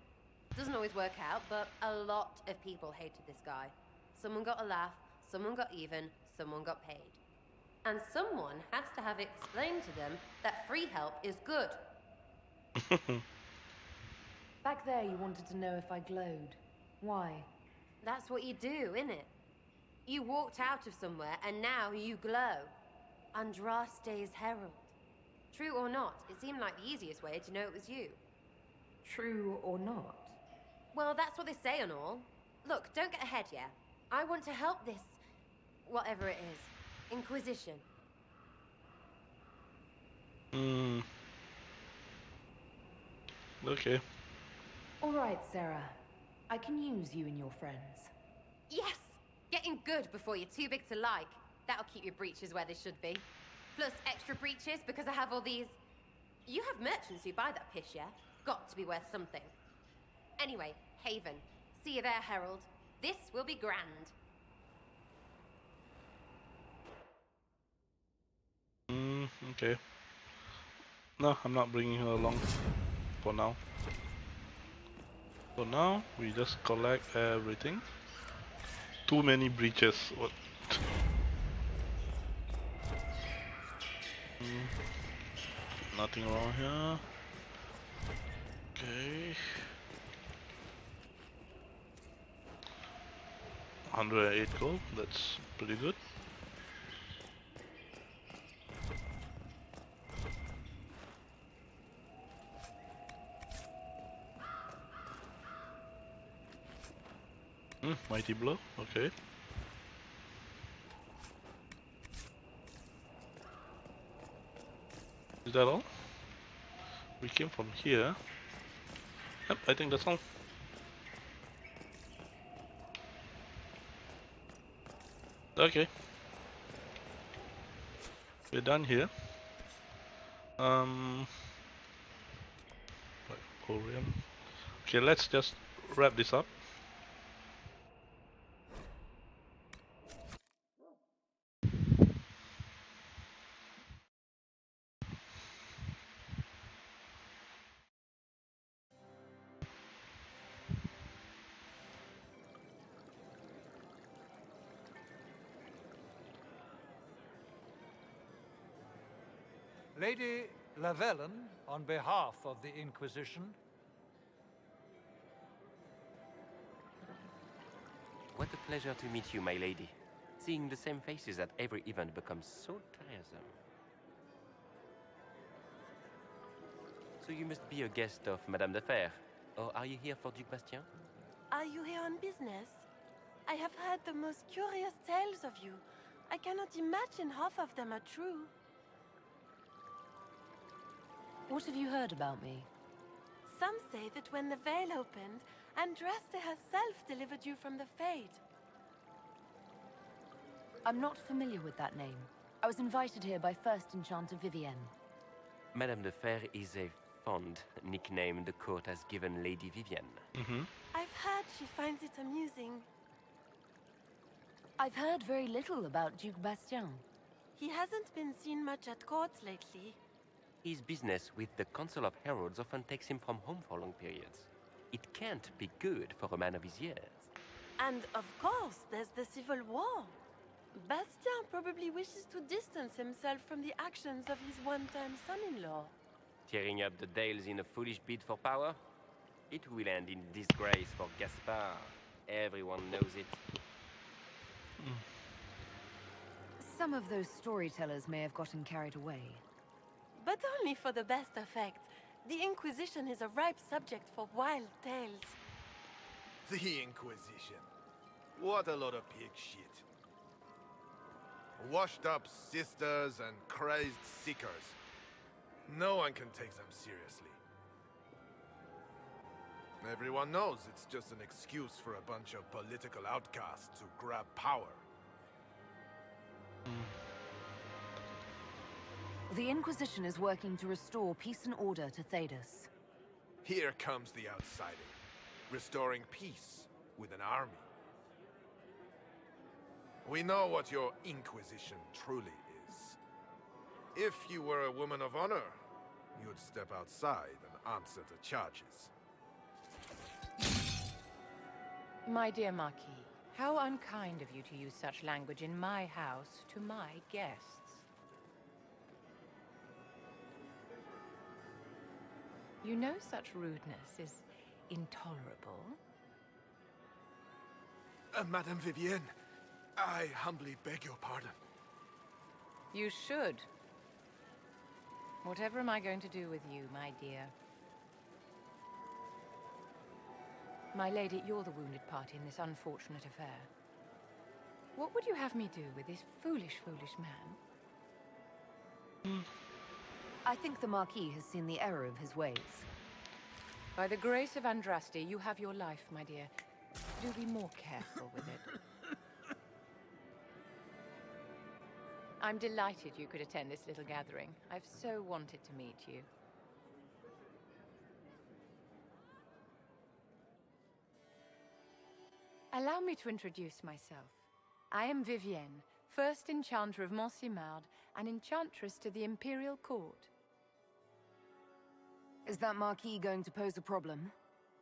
Doesn't always work out, but a lot of people hated this guy. Someone got a laugh, someone got even, someone got paid. And someone has to have explained to them that free help is good. Back there you wanted to know if I glowed. Why? That's what you do, innit? You walked out of somewhere and now you glow. Andraste's herald. True or not, it seemed like the easiest way to know it was you. True or not? Well, that's what they say and all. Look, don't get ahead, yeah? I want to help this... whatever it is. Inquisition. Okay. Alright, Sera. I can use you and your friends. Yes! Getting good before you're too big to like. That'll keep your breeches where they should be. Plus extra breeches because I have all these... You have merchants who buy that piss, yeah? Got to be worth something. Anyway, Haven. See you there, Herald. This will be grand. Okay. No, I'm not bringing her along. For now. For now, we just collect everything. Too many breaches. What? Nothing wrong here. Okay. 108 gold, that's pretty good. Mighty blow, okay. Is that all? We came from here. Yep, I think that's all. Okay. We're done here. Orion. Okay, let's just wrap this up. Lady Lavellen, on behalf of the Inquisition. What a pleasure to meet you, my lady. Seeing the same faces at every event becomes so tiresome. So you must be a guest of Madame de Fer, or are you here for Duc Bastien? Are you here on business? I have heard the most curious tales of you. I cannot imagine half of them are true. What have you heard about me? Some say that when the veil opened, Andraste herself delivered you from the Fade. I'm not familiar with that name. I was invited here by First Enchanter Vivienne. Madame de Fer is a fond nickname the court has given Lady Vivienne. I've heard she finds it amusing. I've heard very little about Duc Bastien. He hasn't been seen much at court lately. His business with the Council of Heralds often takes him from home for long periods. It can't be good for a man of his years. And of course, there's the civil war. Bastien probably wishes to distance himself from the actions of his one-time son-in-law. Tearing up the Dales in a foolish bid for power? It will end in disgrace for Gaspard. Everyone knows it. Some of those storytellers may have gotten carried away. But only for the best effect. The Inquisition is a ripe subject for wild tales. The Inquisition. What a lot of pig shit. Washed up sisters and crazed seekers. No one can take them seriously. Everyone knows it's just an excuse for a bunch of political outcasts to grab power. The Inquisition is working to restore peace and order to Thedas. Here comes the outsider, restoring peace with an army. We know what your Inquisition truly is. If you were a woman of honor, you'd step outside and answer the charges. My dear Marquis, how unkind of you to use such language in my house to my guests. You know such rudeness is intolerable. Madame Vivienne, I humbly beg your pardon. You should. Whatever am I going to do with you, my dear? My lady, you're the wounded party in this unfortunate affair. What would you have me do with this foolish, foolish man? I think the Marquis has seen the error of his ways. By the grace of Andraste, you have your life, my dear. Do be more careful with it. I'm delighted you could attend this little gathering. I've so wanted to meet you. Allow me to introduce myself. I am Vivienne, first enchanter of Monsimard and enchantress to the Imperial Court. Is that Marquis going to pose a problem?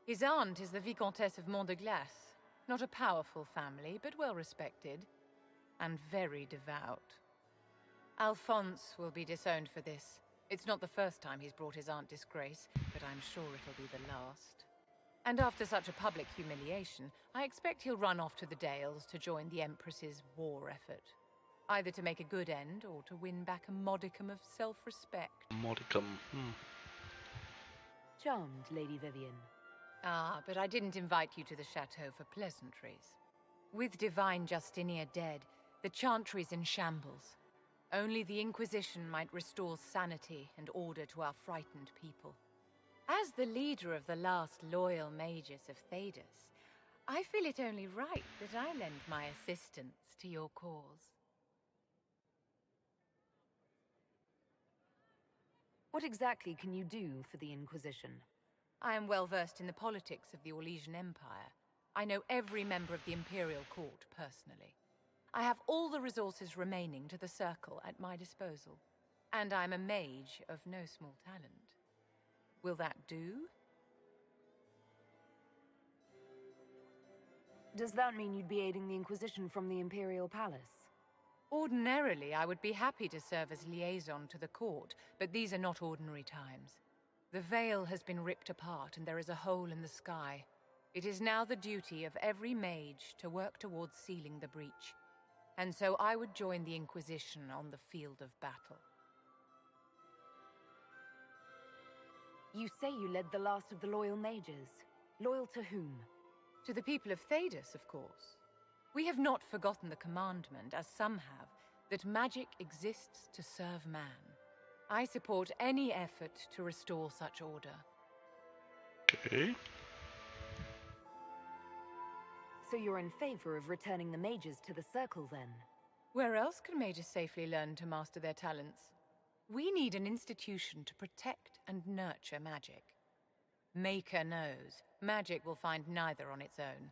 His aunt is the Vicomtesse of Mont de Glace. Not a powerful family, but well respected. And very devout. Alphonse will be disowned for this. It's not the first time he's brought his aunt disgrace, but I'm sure it'll be the last. And after such a public humiliation, I expect he'll run off to the Dales to join the Empress's war effort. Either to make a good end, or to win back a modicum of self-respect. Modicum, Charmed, Lady Vivienne. Ah, but I didn't invite you to the chateau for pleasantries. With Divine Justinia dead, the Chantry's in shambles. Only the Inquisition might restore sanity and order to our frightened people. As the leader of the last loyal mages of Thedas, I feel it only right that I lend my assistance to your cause. What exactly can you do for the Inquisition? I am well versed in the politics of the Orlesian Empire. I know every member of the Imperial Court personally. I have all the resources remaining to the Circle at my disposal. And I'm a mage of no small talent. Will that do? Does that mean you'd be aiding the Inquisition from the Imperial Palace? Ordinarily, I would be happy to serve as liaison to the court, but these are not ordinary times. The veil has been ripped apart and there is a hole in the sky. It is now the duty of every mage to work towards sealing the breach. And so I would join the Inquisition on the field of battle. You say you led the last of the loyal mages. Loyal to whom? To the people of Thedas, of course. We have not forgotten the commandment, as some have, that magic exists to serve man. I support any effort to restore such order. Okay. So you're in favor of returning the mages to the Circle, then? Where else can mages safely learn to master their talents? We need an institution to protect and nurture magic. Maker knows, magic will find neither on its own.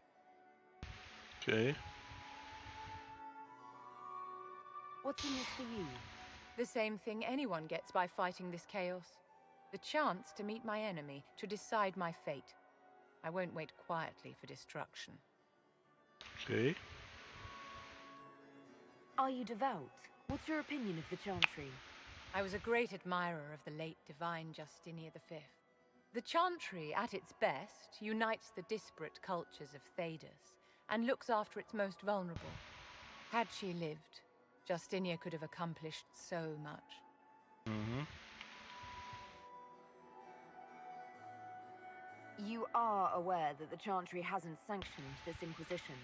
Okay. What's in this for you? The same thing anyone gets by fighting this chaos. The chance to meet my enemy, to decide my fate. I won't wait quietly for destruction. Okay. Are you devout? What's your opinion of the Chantry? I was a great admirer of the late divine Justinian V. The Chantry, at its best, unites the disparate cultures of Thedas and looks after its most vulnerable. Had she lived, Justinia could have accomplished so much. Mm-hmm. You are aware that the Chantry hasn't sanctioned this Inquisition?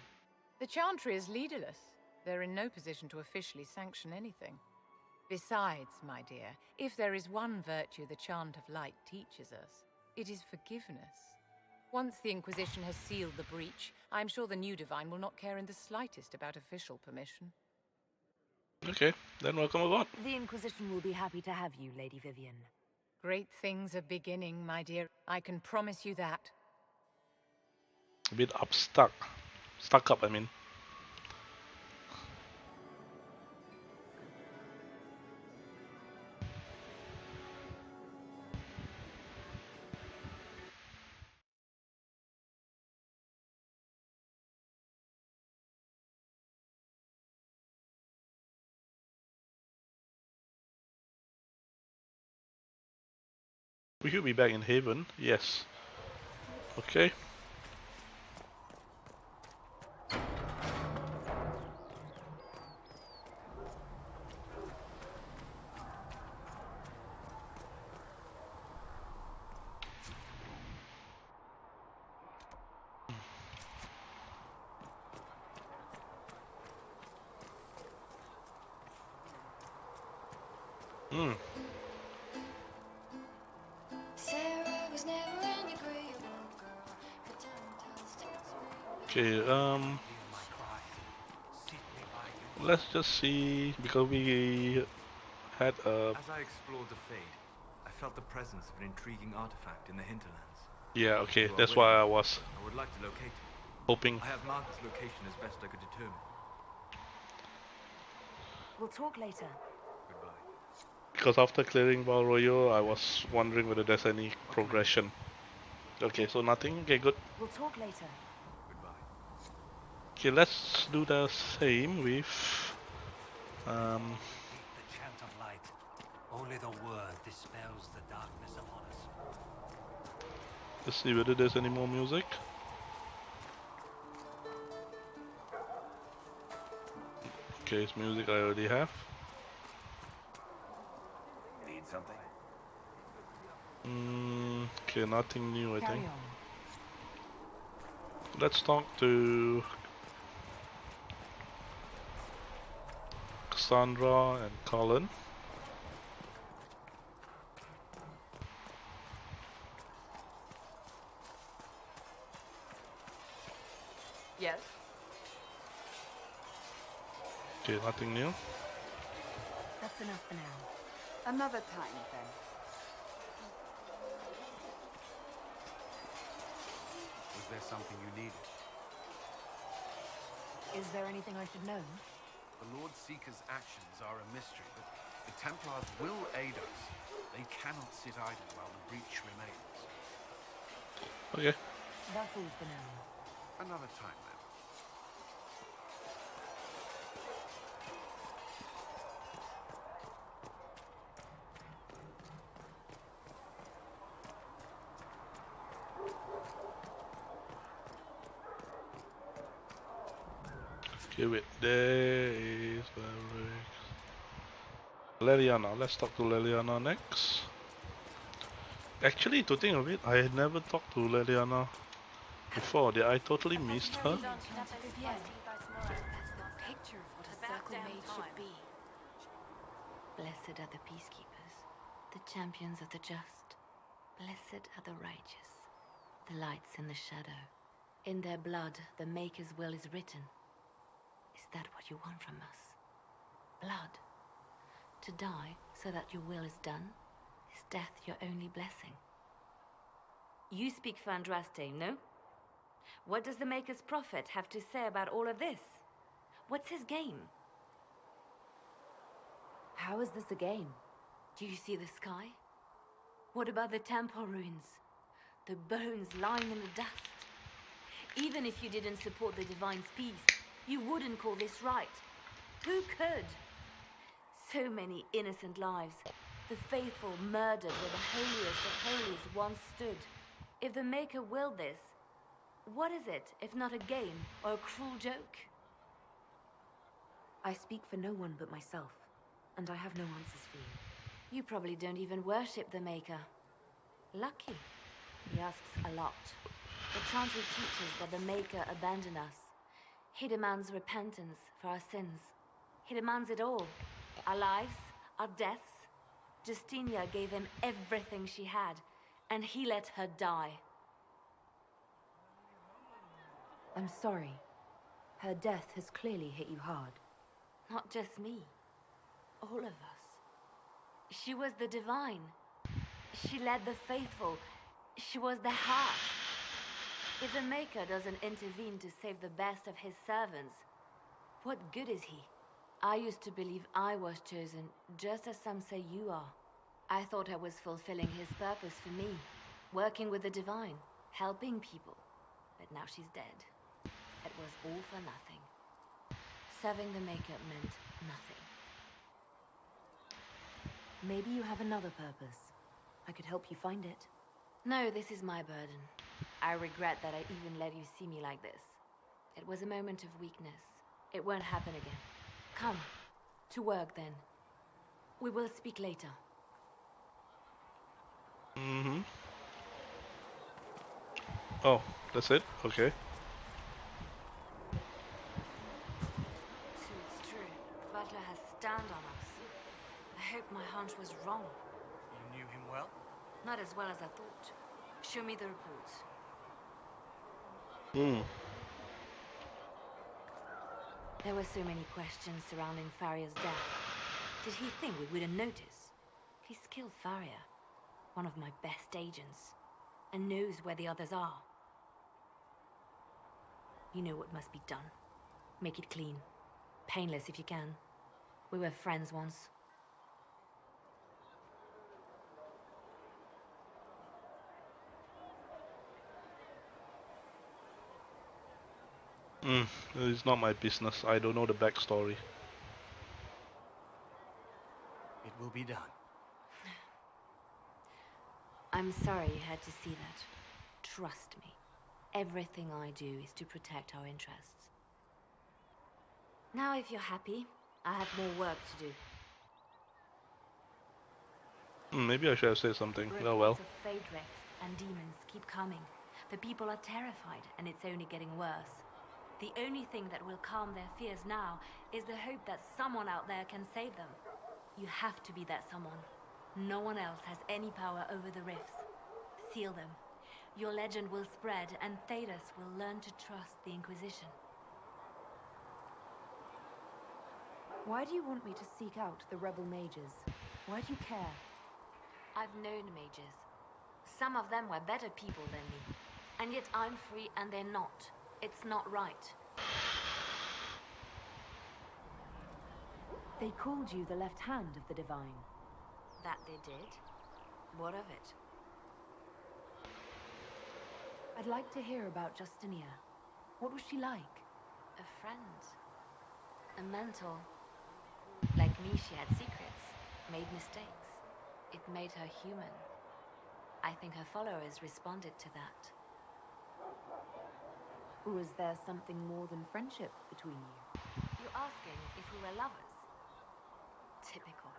The Chantry is leaderless. They're in no position to officially sanction anything. Besides, my dear, if there is one virtue the Chant of Light teaches us, it is forgiveness. Once the Inquisition has sealed the breach, I'm sure the new divine will not care in the slightest about official permission. Okay, then welcome aboard. The Inquisition will be happy to have you, Lady Vivienne. Great things are beginning, my dear. I can promise you that. A bit stuck up, I mean. We should be back in Haven, yes. Okay. Sera was never an agreeable girl. Her tongue tells tales. Okay, let's just see, because we had a... As I explored the Fade, I felt the presence of an intriguing artifact in the hinterlands. Yeah, okay, that's why I was I would like to locate it. hoping. I have marked its location as best I could determine. We'll talk later. Because after clearing Royeaux, I was wondering whether there's any progression. Okay, so nothing? Okay, good. We'll talk later. Okay, let's do the same with... The chant of light. Only the word dispels the darkness upon us. Let's see whether there's any more music. Okay, it's music I already have. Need something? Okay, nothing new, I Carry think. on. Let's talk to Cassandra and Colin. Yes? Okay, nothing new. That's enough for now. Another time, then. Was there something you needed? Is there anything I should know? The Lord Seeker's actions are a mystery, but the Templars will aid us. They cannot sit idle while the breach remains. Okay. That's all for now. Another time, then. Okay, wait. There is Leliana. Let's talk to Leliana next. Actually, to think of it, I had never talked to Leliana before. Did I totally missed her? That's the picture of what a circle made should be. Blessed are the peacekeepers, the champions of the just. Blessed are the righteous, the lights in the shadow. In their blood, the Maker's will is written. Is that what you want from us? Blood. To die so that your will is done? Is death your only blessing? You speak for Andraste, no? What does the Maker's prophet have to say about all of this? What's his game? How is this a game? Do you see the sky? What about the temple ruins? The bones lying in the dust? Even if you didn't support the Divine's peace, you wouldn't call this right. Who could? So many innocent lives. The faithful murdered where the holiest of holies once stood. If the Maker willed this, what is it if not a game or a cruel joke? I speak for no one but myself, and I have no answers for you. You probably don't even worship the Maker. Lucky. He asks a lot. The Chantry teaches that the Maker abandoned us. He demands repentance for our sins. He demands it all. Our lives, our deaths. Justinia gave him everything she had, and he let her die. I'm sorry. Her death has clearly hit you hard. Not just me. All of us. She was the Divine. She led the faithful. She was the heart. If the Maker doesn't intervene to save the best of his servants, what good is he? I used to believe I was chosen, just as some say you are. I thought I was fulfilling his purpose for me, working with the Divine, helping people. But now she's dead. It was all for nothing. Serving the Maker meant nothing. Maybe you have another purpose. I could help you find it. No, this is my burden. I regret that I even let you see me like this. It was a moment of weakness. It won't happen again. Come, to work then. We will speak later. Mm-hmm. Oh, that's it? Okay. So it's true. Butler has stand on us. I hope my hunch was wrong. You knew him well? Not as well as I thought. Show me the reports. There were so many questions surrounding Faria's death. Did he think we wouldn't notice? He's killed Faria, one of my best agents, and knows where the others are. You know what must be done. Make it clean. Painless if you can. We were friends once. It's not my business. I don't know the backstory. It will be done. I'm sorry you had to see that. Trust me. Everything I do is to protect our interests. Now if you're happy, I have more work to do. Maybe I should have said something. Oh well. Reports of fade rifts and demons keep coming. The people are terrified, and it's only getting worse. The only thing that will calm their fears now is the hope that someone out there can save them. You have to be that someone. No one else has any power over the rifts. Seal them. Your legend will spread, and Thedas will learn to trust the Inquisition. Why do you want me to seek out the rebel mages? Why do you care? I've known mages. Some of them were better people than me. And yet I'm free and they're not. It's not right. They called you the left hand of the Divine. That they did? What of it? I'd like to hear about Justinia. What was she like? A friend. A mentor. Like me, she had secrets, made mistakes. It made her human. I think her followers responded to that. Was there something more than friendship between you? You're asking if we were lovers? Typical.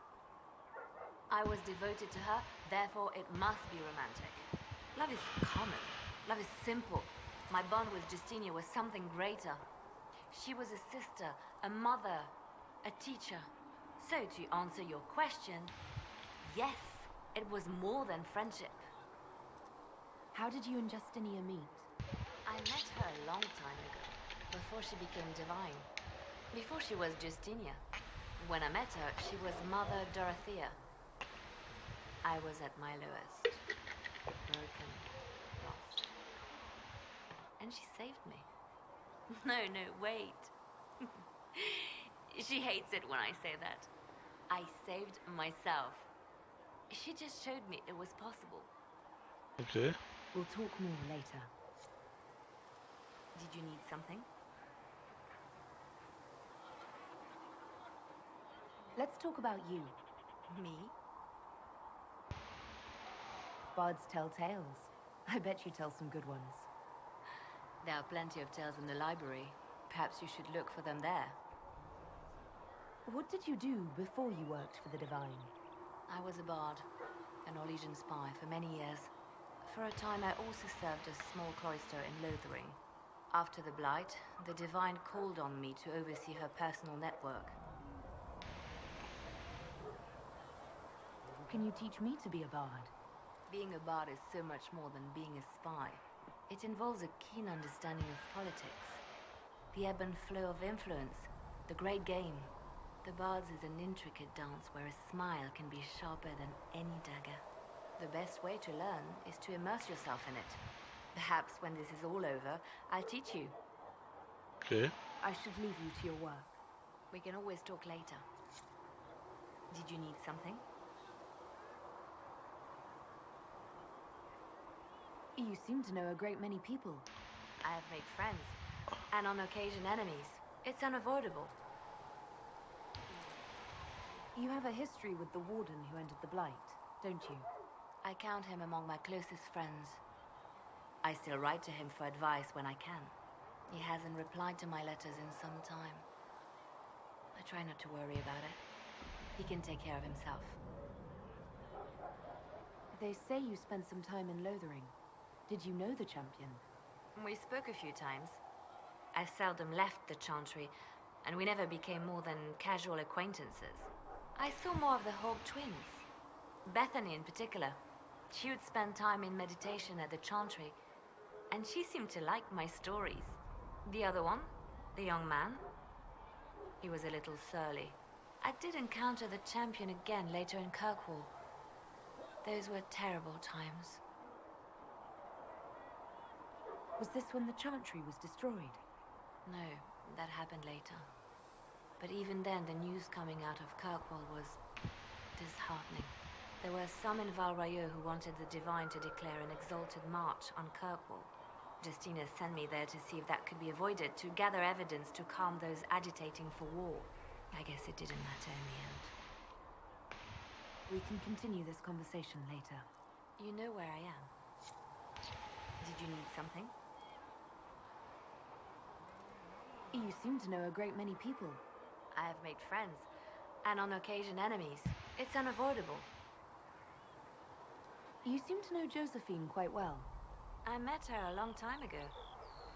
I was devoted to her, therefore it must be romantic. Love is common. Love is simple. My bond with Justinia was something greater. She was a sister, a mother, a teacher. So to answer your question, yes, it was more than friendship. How did you and Justinia meet? I met her a long time ago, before she became divine. Before she was Justinia. When I met her, she was Mother Dorothea. I was at my lowest. Broken. Lost. And she saved me. No, wait. She hates it when I say that. I saved myself. She just showed me it was possible. Okay. We'll talk more later. Did you need something? Let's talk about you. Me? Bards tell tales. I bet you tell some good ones. There are plenty of tales in the library. Perhaps you should look for them there. What did you do before you worked for the Divine? I was a bard, an Orlesian spy for many years. For a time I also served a small cloister in Lothering. After the Blight, the Divine called on me to oversee her personal network. Can you teach me to be a bard? Being a bard is so much more than being a spy. It involves a keen understanding of politics, the ebb and flow of influence, the great game. The Bards is an intricate dance where a smile can be sharper than any dagger. The best way to learn is to immerse yourself in it. Perhaps when this is all over, I'll teach you. Okay. I should leave you to your work. We can always talk later. Did you need something? You seem to know a great many people. I have made friends, and on occasion enemies. It's unavoidable. You have a history with the Warden who entered the Blight, don't you? I count him among my closest friends. I still write to him for advice when I can. He hasn't replied to my letters in some time. I try not to worry about it. He can take care of himself. They say you spent some time in Lothering. Did you know the champion? We spoke a few times. I seldom left the Chantry, and we never became more than casual acquaintances. I saw more of the Hawk twins. Bethany in particular. She would spend time in meditation at the Chantry, and she seemed to like my stories. The other one, the young man, he was a little surly. I did encounter the champion again later in Kirkwall. Those were terrible times. Was this when the Chantry was destroyed? No, that happened later. But even then, the news coming out of Kirkwall was disheartening. There were some in Royeaux who wanted the Divine to declare an exalted march on Kirkwall. Justina sent me there to see if that could be avoided, to gather evidence to calm those agitating for war. I guess it didn't matter in the end. We can continue this conversation later. You know where I am. Did you need something? You seem to know a great many people. I have made friends, and on occasion enemies. It's unavoidable. You seem to know Josephine quite well. I met her a long time ago,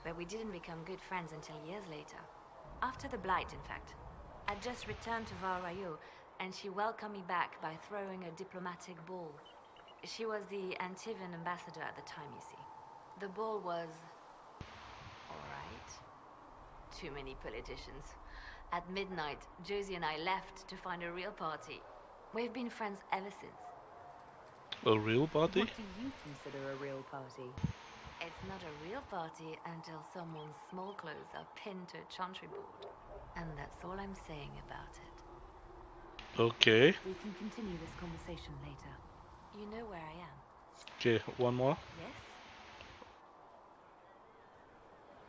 but we didn't become good friends until years later. After the Blight, in fact. I'd just returned to Royeaux, and she welcomed me back by throwing a diplomatic ball. She was the Antivan ambassador at the time, you see. The ball was... alright. Too many politicians. At midnight, Josie and I left to find a real party. We've been friends ever since. A real party? What do you consider a real party? It's not a real party until someone's small clothes are pinned to a chantry board. And that's all I'm saying about it. Okay. We can continue this conversation later. You know where I am? Okay, one more. Yes?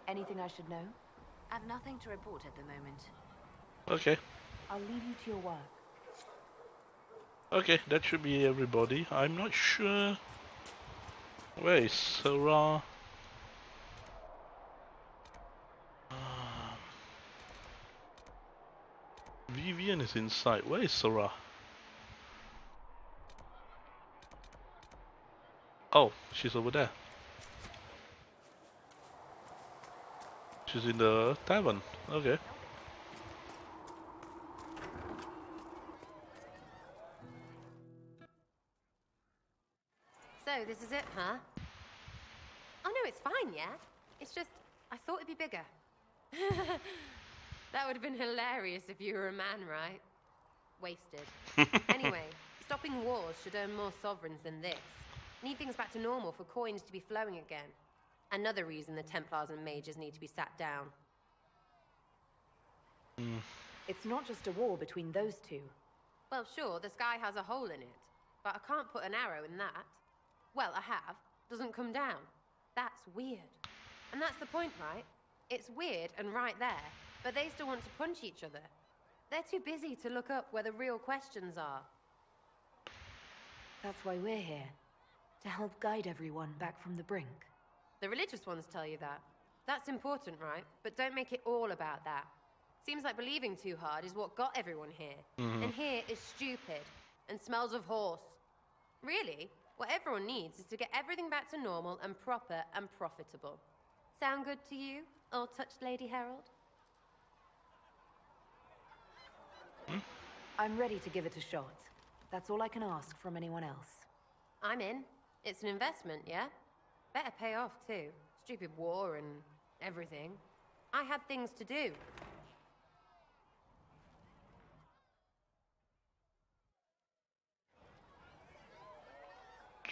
Anything I should know? I've nothing to report at the moment. Okay. I'll leave you to your work. Okay, that should be everybody. I'm not sure... Where is Sera? Vivienne is inside. Where is Sera? Oh, she's over there. She's in the tavern. Okay. So, this is it, huh? Oh no, it's fine, yeah? It's just, I thought it'd be bigger. That would have been hilarious if you were a man, right? Wasted. Anyway, stopping wars should earn more sovereigns than this. Need things back to normal for coins to be flowing again. Another reason the Templars and mages need to be sat down. It's not just a war between those two. Well, sure, the sky has a hole in it, but I can't put an arrow in that. Well, I have. Doesn't come down. That's weird. And that's the point, right? It's weird and right there, but they still want to punch each other. They're too busy to look up where the real questions are. That's why we're here. To help guide everyone back from the brink. The religious ones tell you that. That's important, right? But don't make it all about that. Seems like believing too hard is what got everyone here. And here is stupid and smells of horse. Really, what everyone needs is to get everything back to normal and proper and profitable. Sound good to you, all-touched Lady Herald? I'm ready to give it a shot. That's all I can ask from anyone else. I'm in. It's an investment, yeah? Better pay off, too. Stupid war and everything. I had things to do.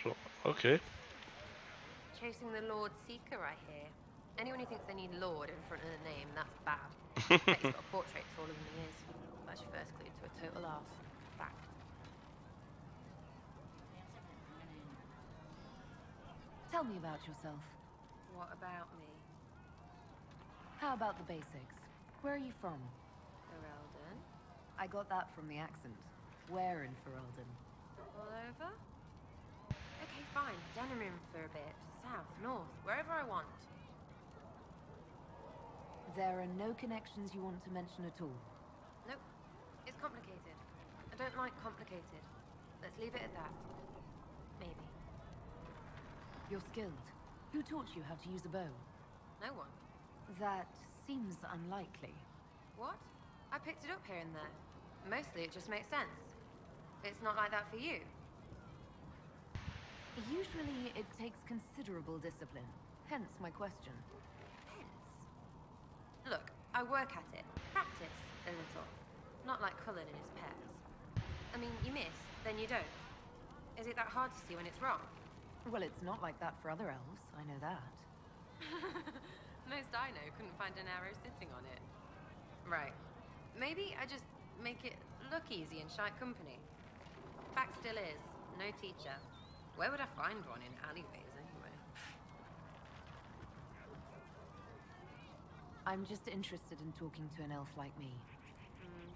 So, okay. Chasing the Lord Seeker, I hear. Anyone who thinks they need Lord in front of the name, that's bad. Bet he's got a portrait taller than he is. That's your first clue to a total arse. Fact. Tell me about yourself. What about me? How about the basics? Where are you from? Ferelden? I got that from the accent. Where in Ferelden? All over? Okay, fine. Denerim for a bit. South, north, wherever I want. There are no connections you want to mention at all? Nope. It's complicated. I don't like complicated. Let's leave it at that. Maybe. You're skilled. Who taught you how to use a bow? No one. That seems unlikely. What? I picked it up here and there. Mostly it just makes sense. It's not like that for you. Usually it takes considerable discipline. Hence my question. Look, I work at it. Practice a little. Not like Cullen and his pairs. I mean, you miss, then you don't. Is it that hard to see when it's wrong? Well, it's not like that for other elves, I know that. Most I know couldn't find an arrow sitting on it. Right. Maybe I just make it look easy in shite company. Fact still is, no teacher. Where would I find one in alleyways anyway? I'm just interested in talking to an elf like me.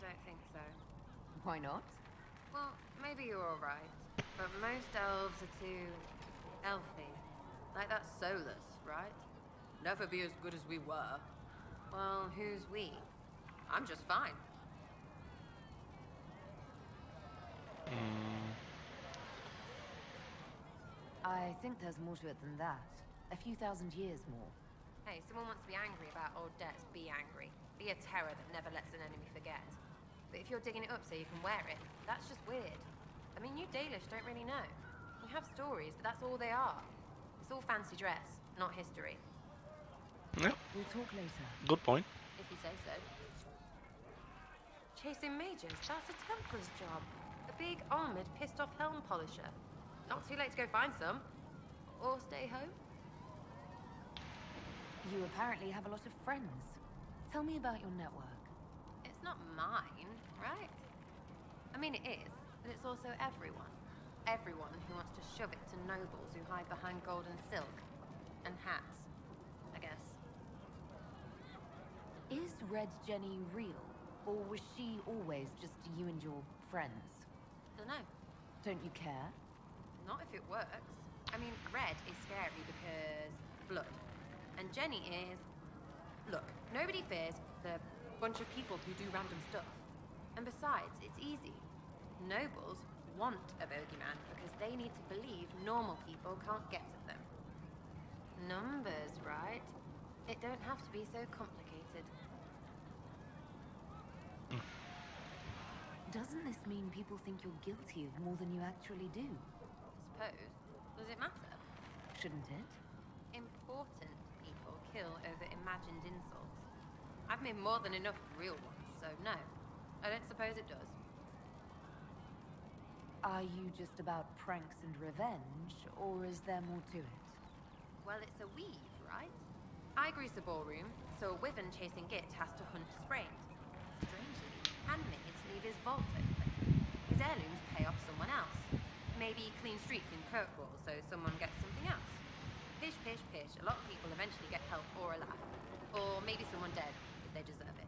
Don't think so. Why not? Well, maybe you're alright. But most elves are too... elfy. Like that Solus, right? Never be as good as we were. Well, who's we? I'm just fine. I think there's more to it than that. A few thousand years more. Hey, someone wants to be angry about old debts, be angry. Be a terror that never lets an enemy forget. But if you're digging it up so you can wear it, that's just weird. I mean, you Dalish don't really know. You have stories, but that's all they are. It's all fancy dress. not history. Yeah. We'll talk later. Good point. If you say so. Chasing mages, that's a Templar's job. A big, armoured, pissed-off helm polisher. Not too late to go find some. Or stay home. You apparently have a lot of friends. Tell me about your network. It's not mine, right? I mean, it is, but it's also everyone. Everyone who wants to shove it to nobles who hide behind gold and silk. And hats, I guess. Is Red Jenny real? Or was she always just you and your friends? Dunno. Don't you care? Not if it works. I mean, Red is scary because blood. And Jenny is... Look, nobody fears the bunch of people who do random stuff. And besides, it's easy. Nobles want a bogeyman because they need to believe normal people can't get at them. Numbers, right? It don't have to be so complicated. Doesn't this mean people think you're guilty of more than you actually do? Suppose. Does it matter? Shouldn't it? Important people kill over imagined insults. I've made more than enough real ones, so no. I don't suppose it does. Are you just about pranks and revenge, or is there more to it? Well, it's a weave, right? I grease a ballroom, so a wyvern chasing Git has to hunt sprained. Strangely, handmaids leave his vault open. His heirlooms pay off someone else. Maybe clean streets in Kirkwall, so someone gets something else. Pish, pish, pish. A lot of people eventually get help or a laugh. Or maybe someone dead, if they deserve it.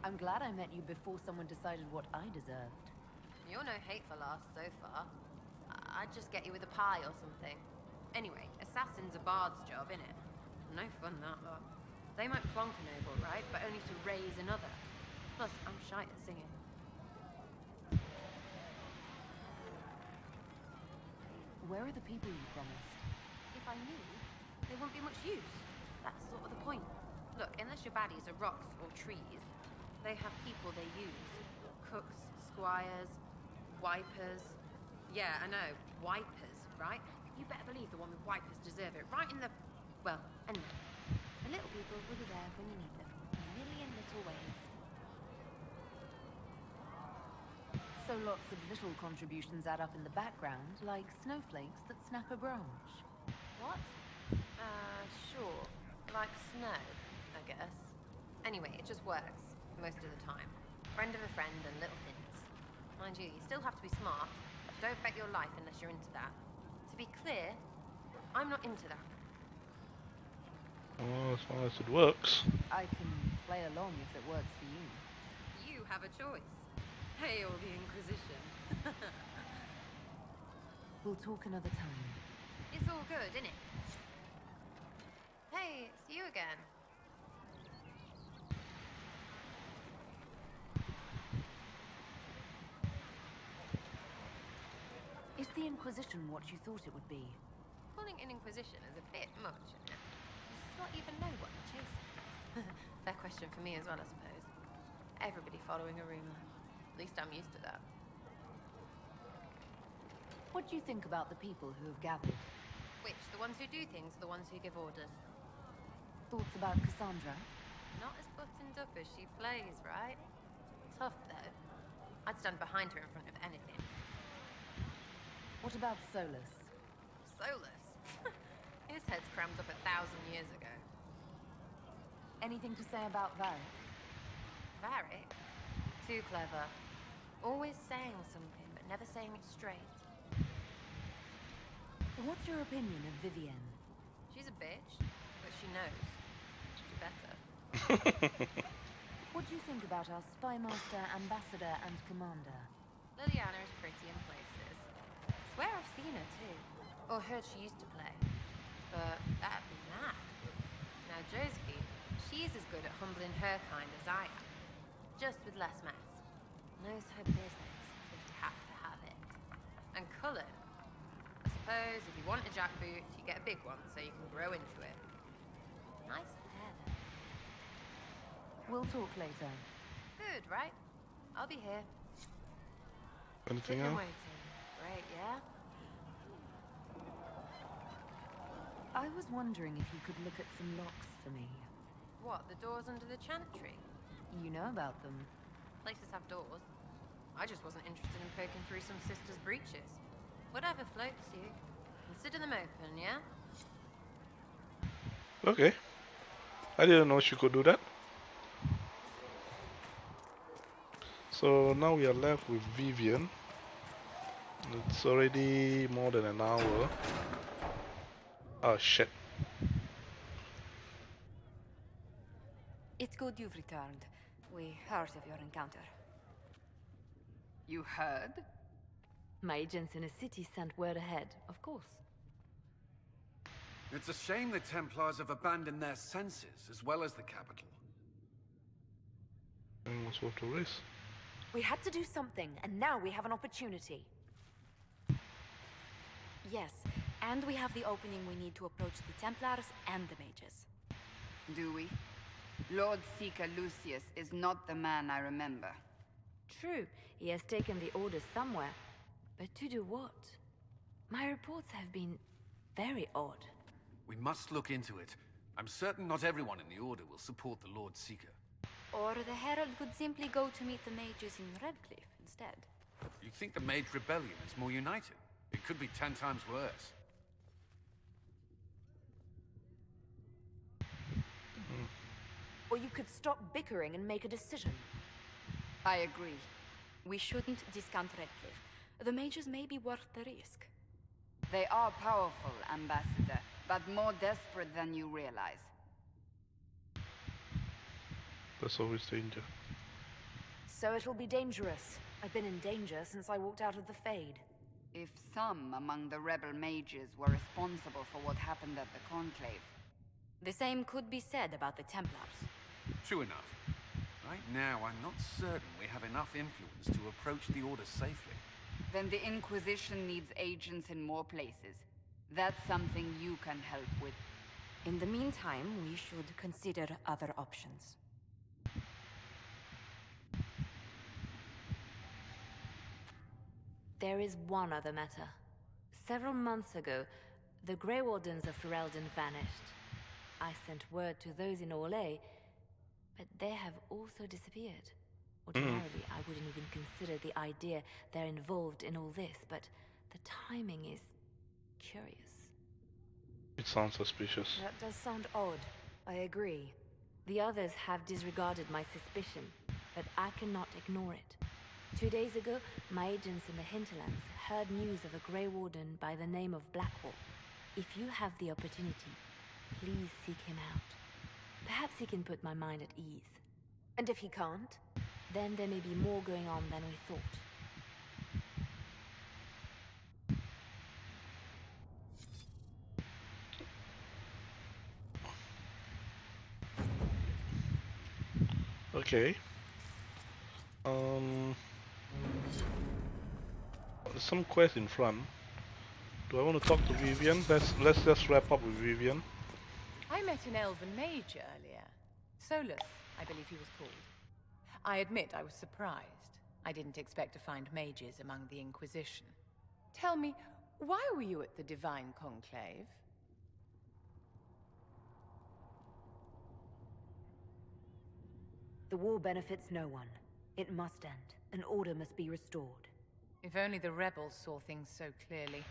I'm glad I met you before someone decided what I deserved. You're no hateful ass so far. I'd just get you with a pie or something. Anyway, assassin's a bard's job, innit? No fun that lot. They might plonk a noble, right? But only to raise another. Plus, I'm shy at singing. Where are the people you promised? If I knew, they wouldn't be much use. That's sort of the point. Look, unless your baddies are rocks or trees, they have people they use. Cooks, squires, wipers. Yeah, I know, wipers, right? You better believe the one with wipers deserve it. Right in the... Well, anyway. The little people will be there when you need them. In a million little ways. So lots of little contributions add up in the background, like snowflakes that snap a branch. What? Sure. Like snow, I guess. Anyway, it just works. Most of the time. Friend of a friend and little hints. Mind you, you still have to be smart. Don't bet your life unless you're into that. To be clear, I'm not into that. Well, as long as it works. I can play along if it works for you. You have a choice. Hail the Inquisition. We'll talk another time. It's all good, innit? Hey, it's you again. Is the Inquisition what you thought it would be? Calling an Inquisition is a bit much, isn't it? Does not even know what they're chasing. Fair question for me as well, I suppose. Everybody following a rumor. At least I'm used to that. What do you think about the people who have gathered? Which, the ones who do things or the ones who give orders? Thoughts about Cassandra? Not as buttoned up as she plays, right? Tough, though. I'd stand behind her in front of anything. What about Solus? Solus? His head's crammed up 1,000 years ago. Anything to say about Varric? Varric? Too clever. Always saying something, but never saying it straight. What's your opinion of Vivienne? She's a bitch, but she knows. She's better. What do you think about our spymaster, ambassador, and commander? Liliana is pretty in places. Swear I've seen her too. Or heard she used to play. But that'd be mad. Now Josephine, she's as good at humbling her kind as I am. Just with less mess. Knows her business, if you have to have it. And Cullen. I suppose if you want a jackboot, you get a big one so you can grow into it. Nice hair though. We'll talk later. Good, right? I'll be here. Anything Sitting and else? waiting. Great, yeah? I was wondering if you could look at some locks for me. What, the doors under the chantry? You know about them. Places have doors. I just wasn't interested in poking through some sister's breeches. Whatever floats you. Consider them open, yeah? Okay. I didn't know she could do that. So now we are left with Vivienne. It's already more than an hour. Oh shit. It's good you've returned. We heard of your encounter. You heard? My agents in a city sent word ahead, of course. It's a shame the Templars have abandoned their senses, as well as the capital. What's worth the risk? We had to do something, and now we have an opportunity. Yes, and we have the opening we need to approach the Templars and the mages. Do we? Lord Seeker Lucius is not the man I remember. True, he has taken the orders somewhere. But to do what? My reports have been very odd. We must look into it. I'm certain not everyone in the Order will support the Lord Seeker. Or the Herald could simply go to meet the mages in Redcliffe instead. You think the Mage Rebellion is more united? It could be 10 times worse. Or you could stop bickering and make a decision. I agree. We shouldn't discount Redcliffe. The mages may be worth the risk. They are powerful, Ambassador, but more desperate than you realize. There's always danger. So it'll be dangerous. I've been in danger since I walked out of the Fade. If some among the rebel mages were responsible for what happened at the Conclave. The same could be said about the Templars. True enough. Right now, I'm not certain we have enough influence to approach the Order safely. Then the Inquisition needs agents in more places. That's something you can help with. In the meantime, we should consider other options. There is one other matter. Several months ago, the Grey Wardens of Ferelden vanished. I sent word to those in Royeaux, but they have also disappeared. Ordinarily, I wouldn't even consider the idea they're involved in all this, but the timing is curious. It sounds suspicious. That does sound odd. I agree. The others have disregarded my suspicion, but I cannot ignore it. 2 days ago, my agents in the hinterlands heard news of a Grey Warden by the name of Blackwall. If you have the opportunity, please seek him out. Perhaps he can put my mind at ease. And if he can't, then there may be more going on than we thought. Okay. There's some quest in front. Do I want to talk to Vivienne? Let's just wrap up with Vivienne. I met an elven mage earlier. Solus, I believe he was called. I admit I was surprised. I didn't expect to find mages among the Inquisition. Tell me, why were you at the Divine Conclave? The war benefits no one. It must end. An order must be restored. If only the rebels saw things so clearly.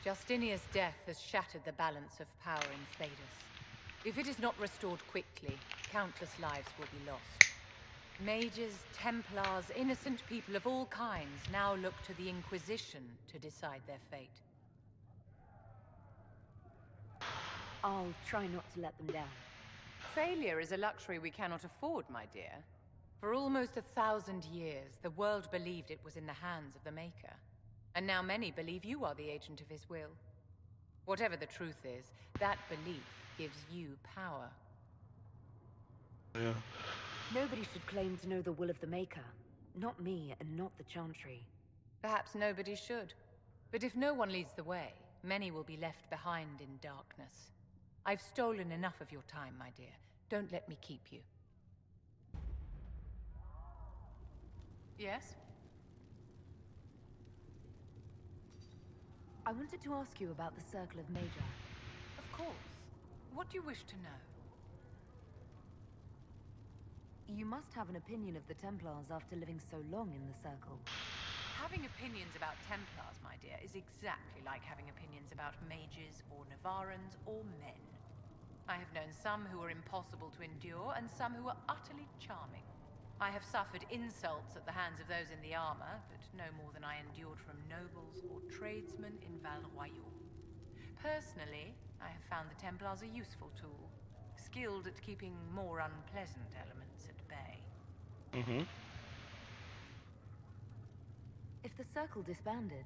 Justinia's death has shattered the balance of power in Thedas. If it is not restored quickly, countless lives will be lost. Mages, Templars, innocent people of all kinds now look to the Inquisition to decide their fate. I'll try not to let them down. Failure is a luxury we cannot afford, my dear. For almost 1,000 years, the world believed it was in the hands of the Maker. And now many believe you are the agent of his will. Whatever the truth is, that belief gives you power. Yeah. Nobody should claim to know the will of the Maker. Not me, and not the Chantry. Perhaps nobody should. But if no one leads the way, many will be left behind in darkness. I've stolen enough of your time, my dear. Don't let me keep you. Yes? I wanted to ask you about the Circle of Magi. Of course. What do you wish to know? You must have an opinion of the Templars after living so long in the Circle. Having opinions about Templars, my dear, is exactly like having opinions about mages or Navarans or men. I have known some who were impossible to endure and some who were utterly charming. I have suffered insults at the hands of those in the armor, but no more than I endured from nobles or tradesmen in Royeaux. Personally, I have found the Templars a useful tool, skilled at keeping more unpleasant elements at bay. If the Circle disbanded,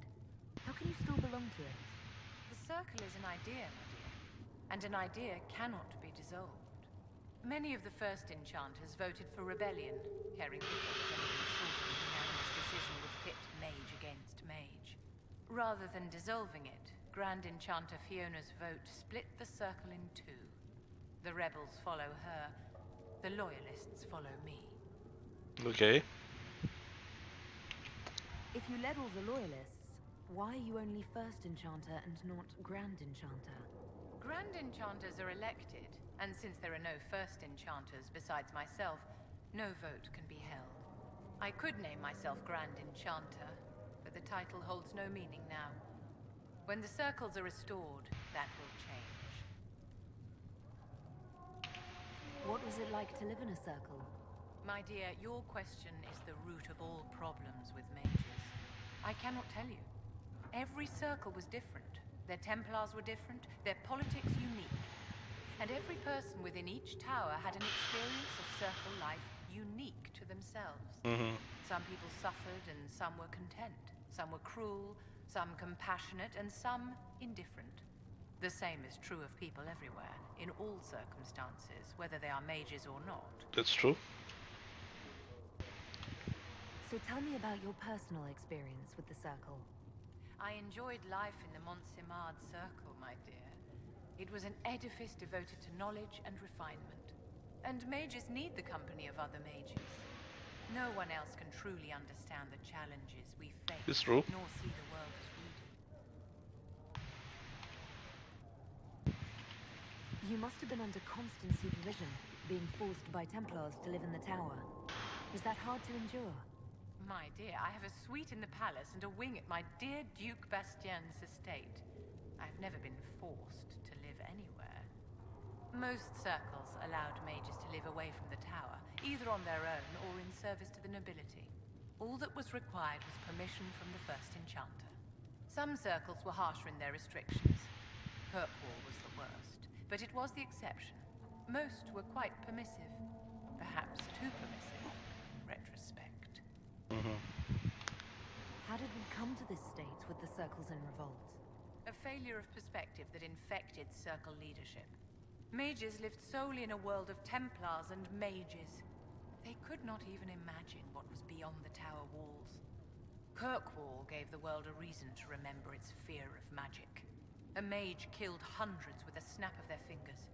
how can you still belong to it? The Circle is an idea, my dear, and an idea cannot be dissolved. Many of the first enchanters voted for rebellion, caring little if anything short of an unanimous decision would pit mage against mage. Rather than dissolving it, Grand Enchanter Fiona's vote split the Circle in two. The rebels follow her, the loyalists follow me. Okay. If you led all the loyalists, why are you only First Enchanter and not Grand Enchanter? Grand Enchanters are elected, and since there are no First Enchanters besides myself, no vote can be held. I could name myself Grand Enchanter, but the title holds no meaning now. When the circles are restored, that will change. What was it like to live in a circle? My dear, your question is the root of all problems with mages. I cannot tell you. Every circle was different. Their Templars were different, their politics unique. And every person within each tower had an experience of circle life unique to themselves. Some people suffered and some were content. Some were cruel, some compassionate, and some indifferent. The same is true of people everywhere, in all circumstances, whether they are mages or not. That's true. So tell me about your personal experience with the Circle. I enjoyed life in the Montsimard Circle, my dear. It was an edifice devoted to knowledge and refinement. And mages need the company of other mages. No one else can truly understand the challenges we face, It's true. nor see the world as we do. You must have been under constant supervision, being forced by Templars to live in the tower. Was that hard to endure? My dear, I have a suite in the palace and a wing at my dear Duke Bastien's estate. I've never been forced to live anywhere. Most circles allowed mages to live away from the tower, either on their own or in service to the nobility. All that was required was permission from the first enchanter. Some circles were harsher in their restrictions. Kirkwall was the worst, but it was the exception. Most were quite permissive, perhaps too permissive in retrospect. How did we come to this state with the circles in revolt? A failure of perspective that infected circle leadership. Mages lived solely in a world of Templars and mages. They could not even imagine what was beyond the tower walls. Kirkwall gave the world a reason to remember its fear of magic. A mage killed hundreds with a snap of their fingers.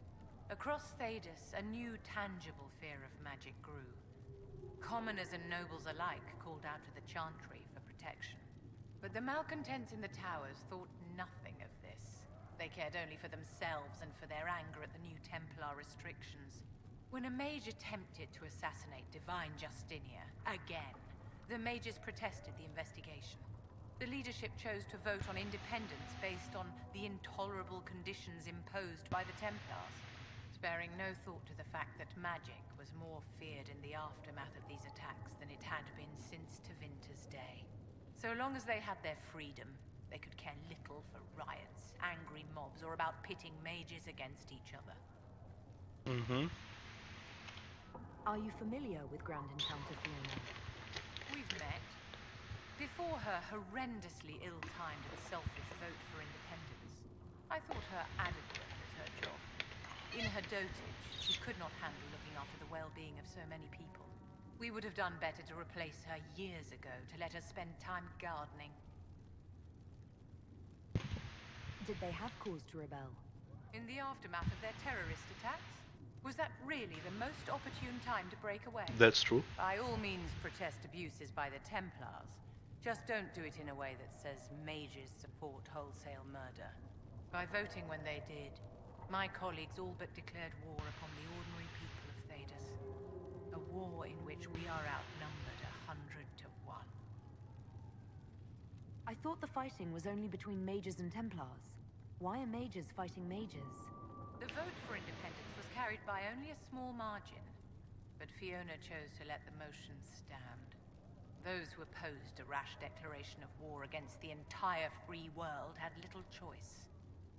Across Thedas, a new tangible fear of magic grew. Commoners and nobles alike called out to the Chantry for protection. But the malcontents in the towers thought nothing of this. They cared only for themselves and for their anger at the new Templar restrictions. When a mage attempted to assassinate Divine Justinia, again, the mages protested the investigation. The leadership chose to vote on independence based on the intolerable conditions imposed by the Templars, sparing no thought to the fact that magic was more feared in the aftermath of these attacks than it had been since Tevinter's day. So long as they had their freedom, they could care little for riots, angry mobs, or about pitting mages against each other. Are you familiar with Grand Enchanter Fiona? We've met. Before her horrendously ill-timed and selfish vote for independence, I thought her adequate at her job. In her dotage, she could not handle looking after the well-being of so many people. We would have done better to replace her years ago, to let her spend time gardening. Did they have cause to rebel? In the aftermath of their terrorist attacks? Was that really the most opportune time to break away? That's true. By all means protest abuses by the Templars. Just don't do it in a way that says mages support wholesale murder. By voting when they did, my colleagues all but declared war upon the ordinary people of Thedas. A war in which we are outnumbered 100 to 1. I thought the fighting was only between mages and Templars. Why are mages fighting mages? The vote for independence was carried by only a small margin, but Fiona chose to let the motion stand. Those who opposed a rash declaration of war against the entire free world had little choice.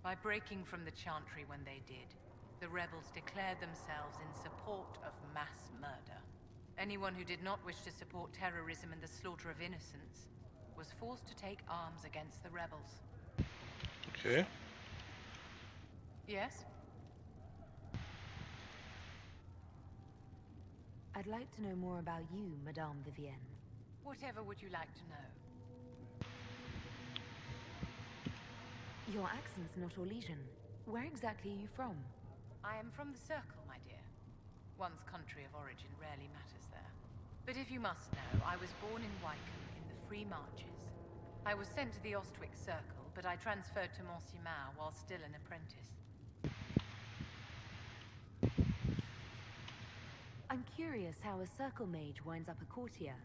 By breaking from the Chantry when they did, the rebels declared themselves in support of mass murder. Anyone who did not wish to support terrorism and the slaughter of innocents was forced to take arms against the rebels. Okay. Yes? I'd like to know more about you, Madame Vivienne. Whatever would you like to know? Your accent's not Orlesian. Where exactly are you from? I am from the Circle, my dear. One's country of origin rarely matters there. But if you must know, I was born in Wycombe in the Free Marches. I was sent to the Ostwick Circle, but I transferred to Monsignor while still an apprentice. I'm curious how a Circle mage winds up a courtier.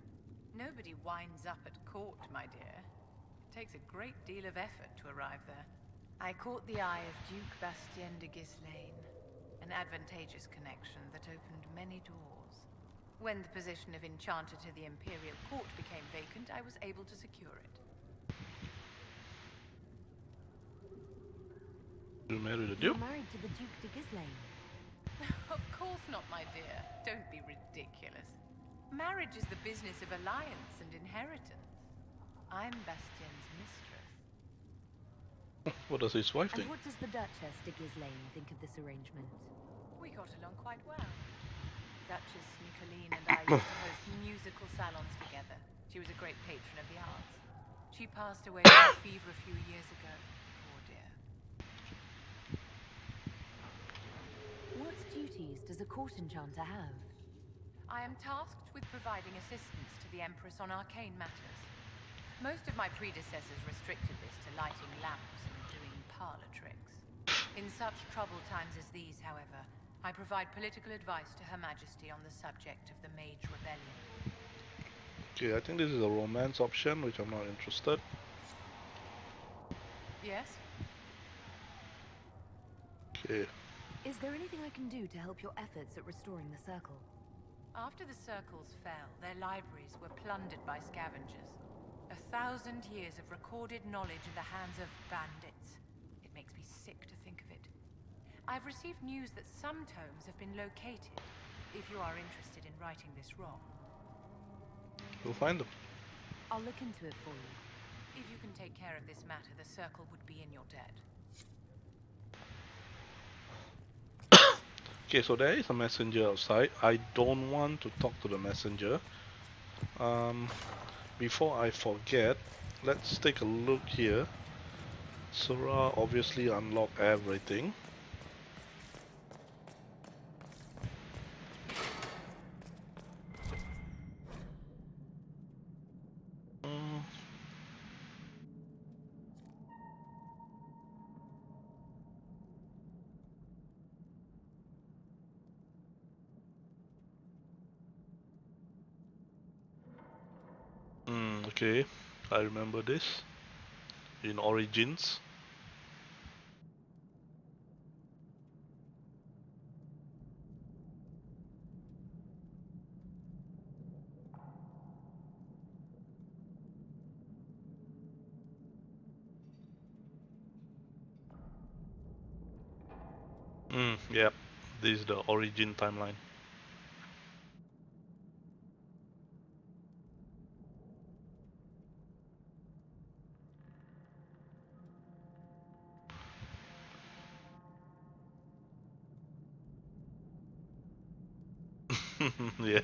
Nobody winds up at court, my dear. It takes a great deal of effort to arrive there. I caught the eye of Duke Bastien de Ghislaine, an advantageous connection that opened many doors. When the position of Enchanter to the Imperial Court became vacant, I was able to secure it. You married a duke? You're married to the Duke de Ghislaine. Of course not, my dear. Don't be ridiculous. Marriage is the business of alliance and inheritance. I'm Bastien's mistress. What does his wife And think? what does the Duchess de Ghislaine think of this arrangement? We got along quite well. Duchess Nicoline and I used to host musical salons together. She was a great patron of the arts. She passed away from fever a few years ago. Poor dear. What duties does a court enchanter have? I am tasked with providing assistance to the Empress on arcane matters. Most of my predecessors restricted this to lighting lamps and doing parlor tricks. In such troubled times as these, however, I provide political advice to Her Majesty on the subject of the Mage Rebellion. Okay, I think this is a romance option, which I'm not interested. Yes? Okay. Is there anything I can do to help your efforts at restoring the Circle? After the Circles fell, their libraries were plundered by scavengers. 1,000 years of recorded knowledge in the hands of bandits. It makes me sick to think of it. I've received news that some tomes have been located, if you are interested in righting this wrong. We'll find them. I'll look into it for you. If you can take care of this matter, the Circle would be in your debt. Okay, so there is a messenger outside. I don't want to talk to the messenger. Before I forget, let's take a look here. Sera obviously unlocked everything. Okay, I remember this in Origins. Yep, this is the Origin timeline. Yeah.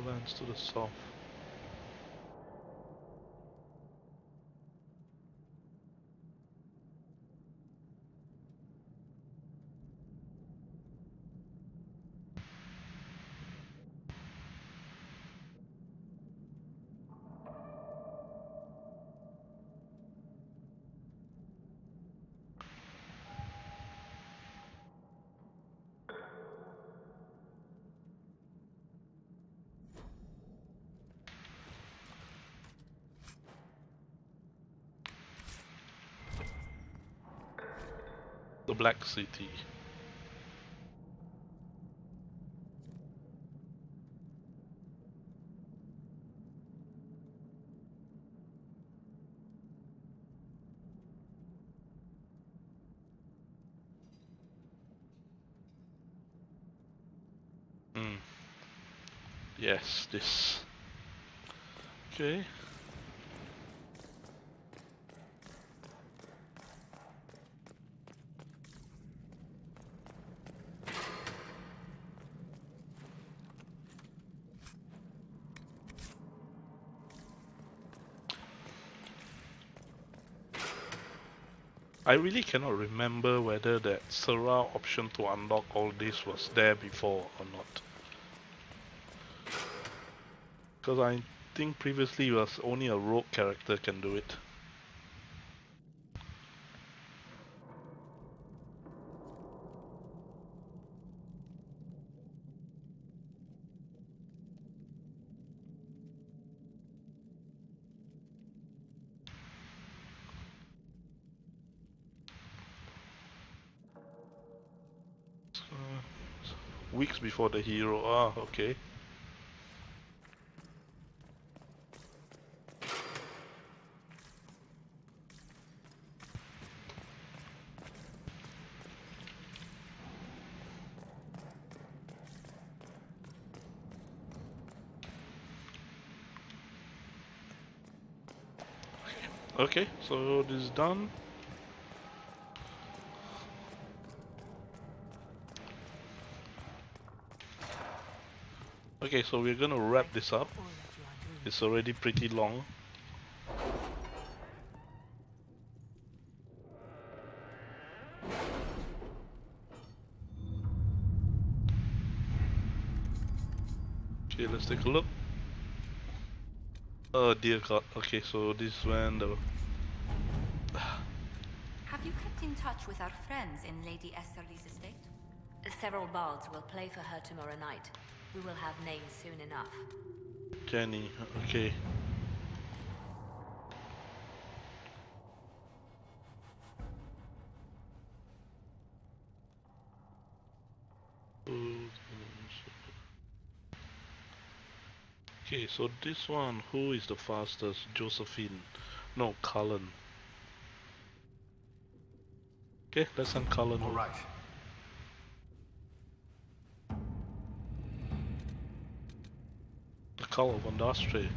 Lands to the south. The Black City. Hmm. Yes, this. Okay. I really cannot remember whether that Sera option to unlock all this was there before or not. Because I think previously it was only a rogue character can do it. Weeks before the hero. Ah, okay. Okay, so this is done. Okay, so we're gonna wrap this up. It's already pretty long. Okay, let's take a look. Oh dear god. Okay, so this is when the... Have you kept in touch with our friends in Lady Esterly's estate? Several bards will play for her tomorrow night. We will have names soon enough. Jenny, okay. Okay, so this one, who is the fastest? Josephine. No, Cullen. Okay, let's send Cullen. Alright. The Cull of Industry.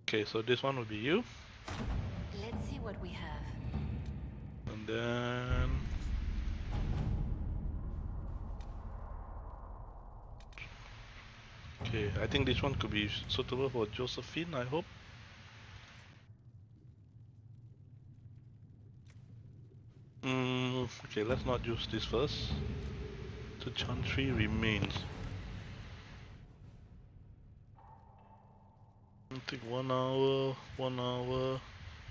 Okay, so this one will be you. Let's see what we have. And then... Okay, I think this one could be suitable for Josephine, I hope. Okay, let's not use this first. The Chantry remains. I think 1 hour,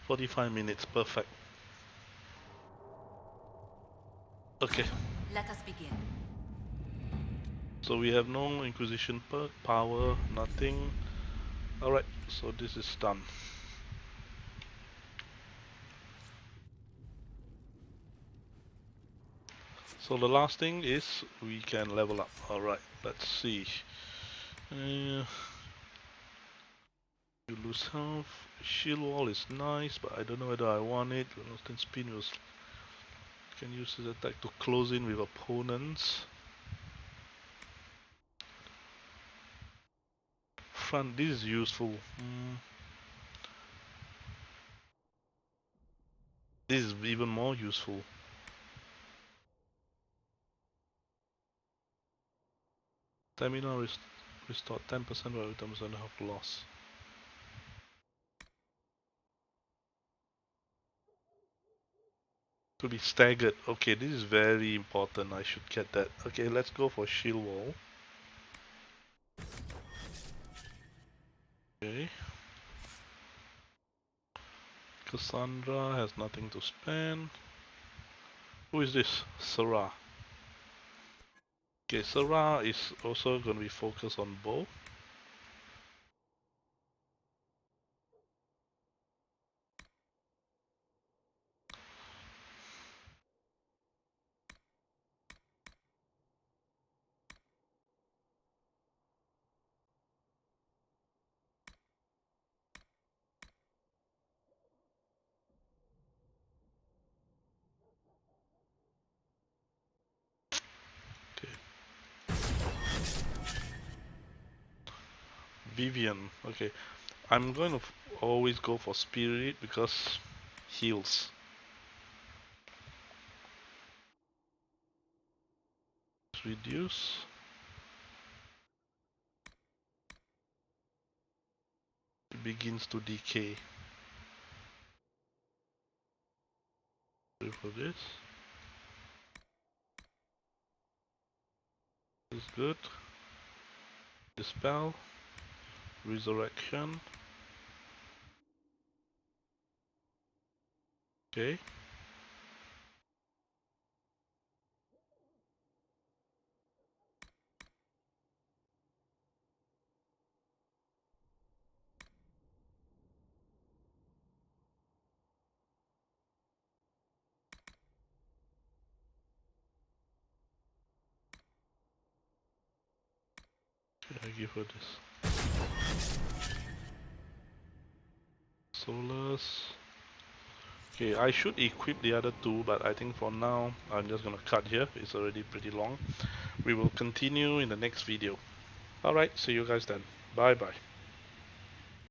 45 minutes, perfect. Okay. Let us begin. So we have no Inquisition perk, power, nothing. Alright, so this is done. So the last thing is we can level up. Alright, let's see. You lose health. Shield wall is nice, but I don't know whether I want it. Constant spin was can use his attack to close in with opponents. Front, this is useful. This is even more useful. Stamina restored 10% or 10% of loss. To be staggered. Okay, this is very important. I should get that. Okay, let's go for shield wall. Okay. Cassandra has nothing to spend. Who is this? Sera. Okay, Sera is also going to be focused on bow. Vivienne. Okay, I'm going to always go for spirit because heals. Reduce. It begins to decay. Wait for this. This is good. Dispel. Resurrection. Okay. I give her this. Solus. Okay, I should equip the other two, but I think for now I'm just gonna cut here. It's already pretty long. We will continue in the next video. Alright, see you guys then. Bye bye.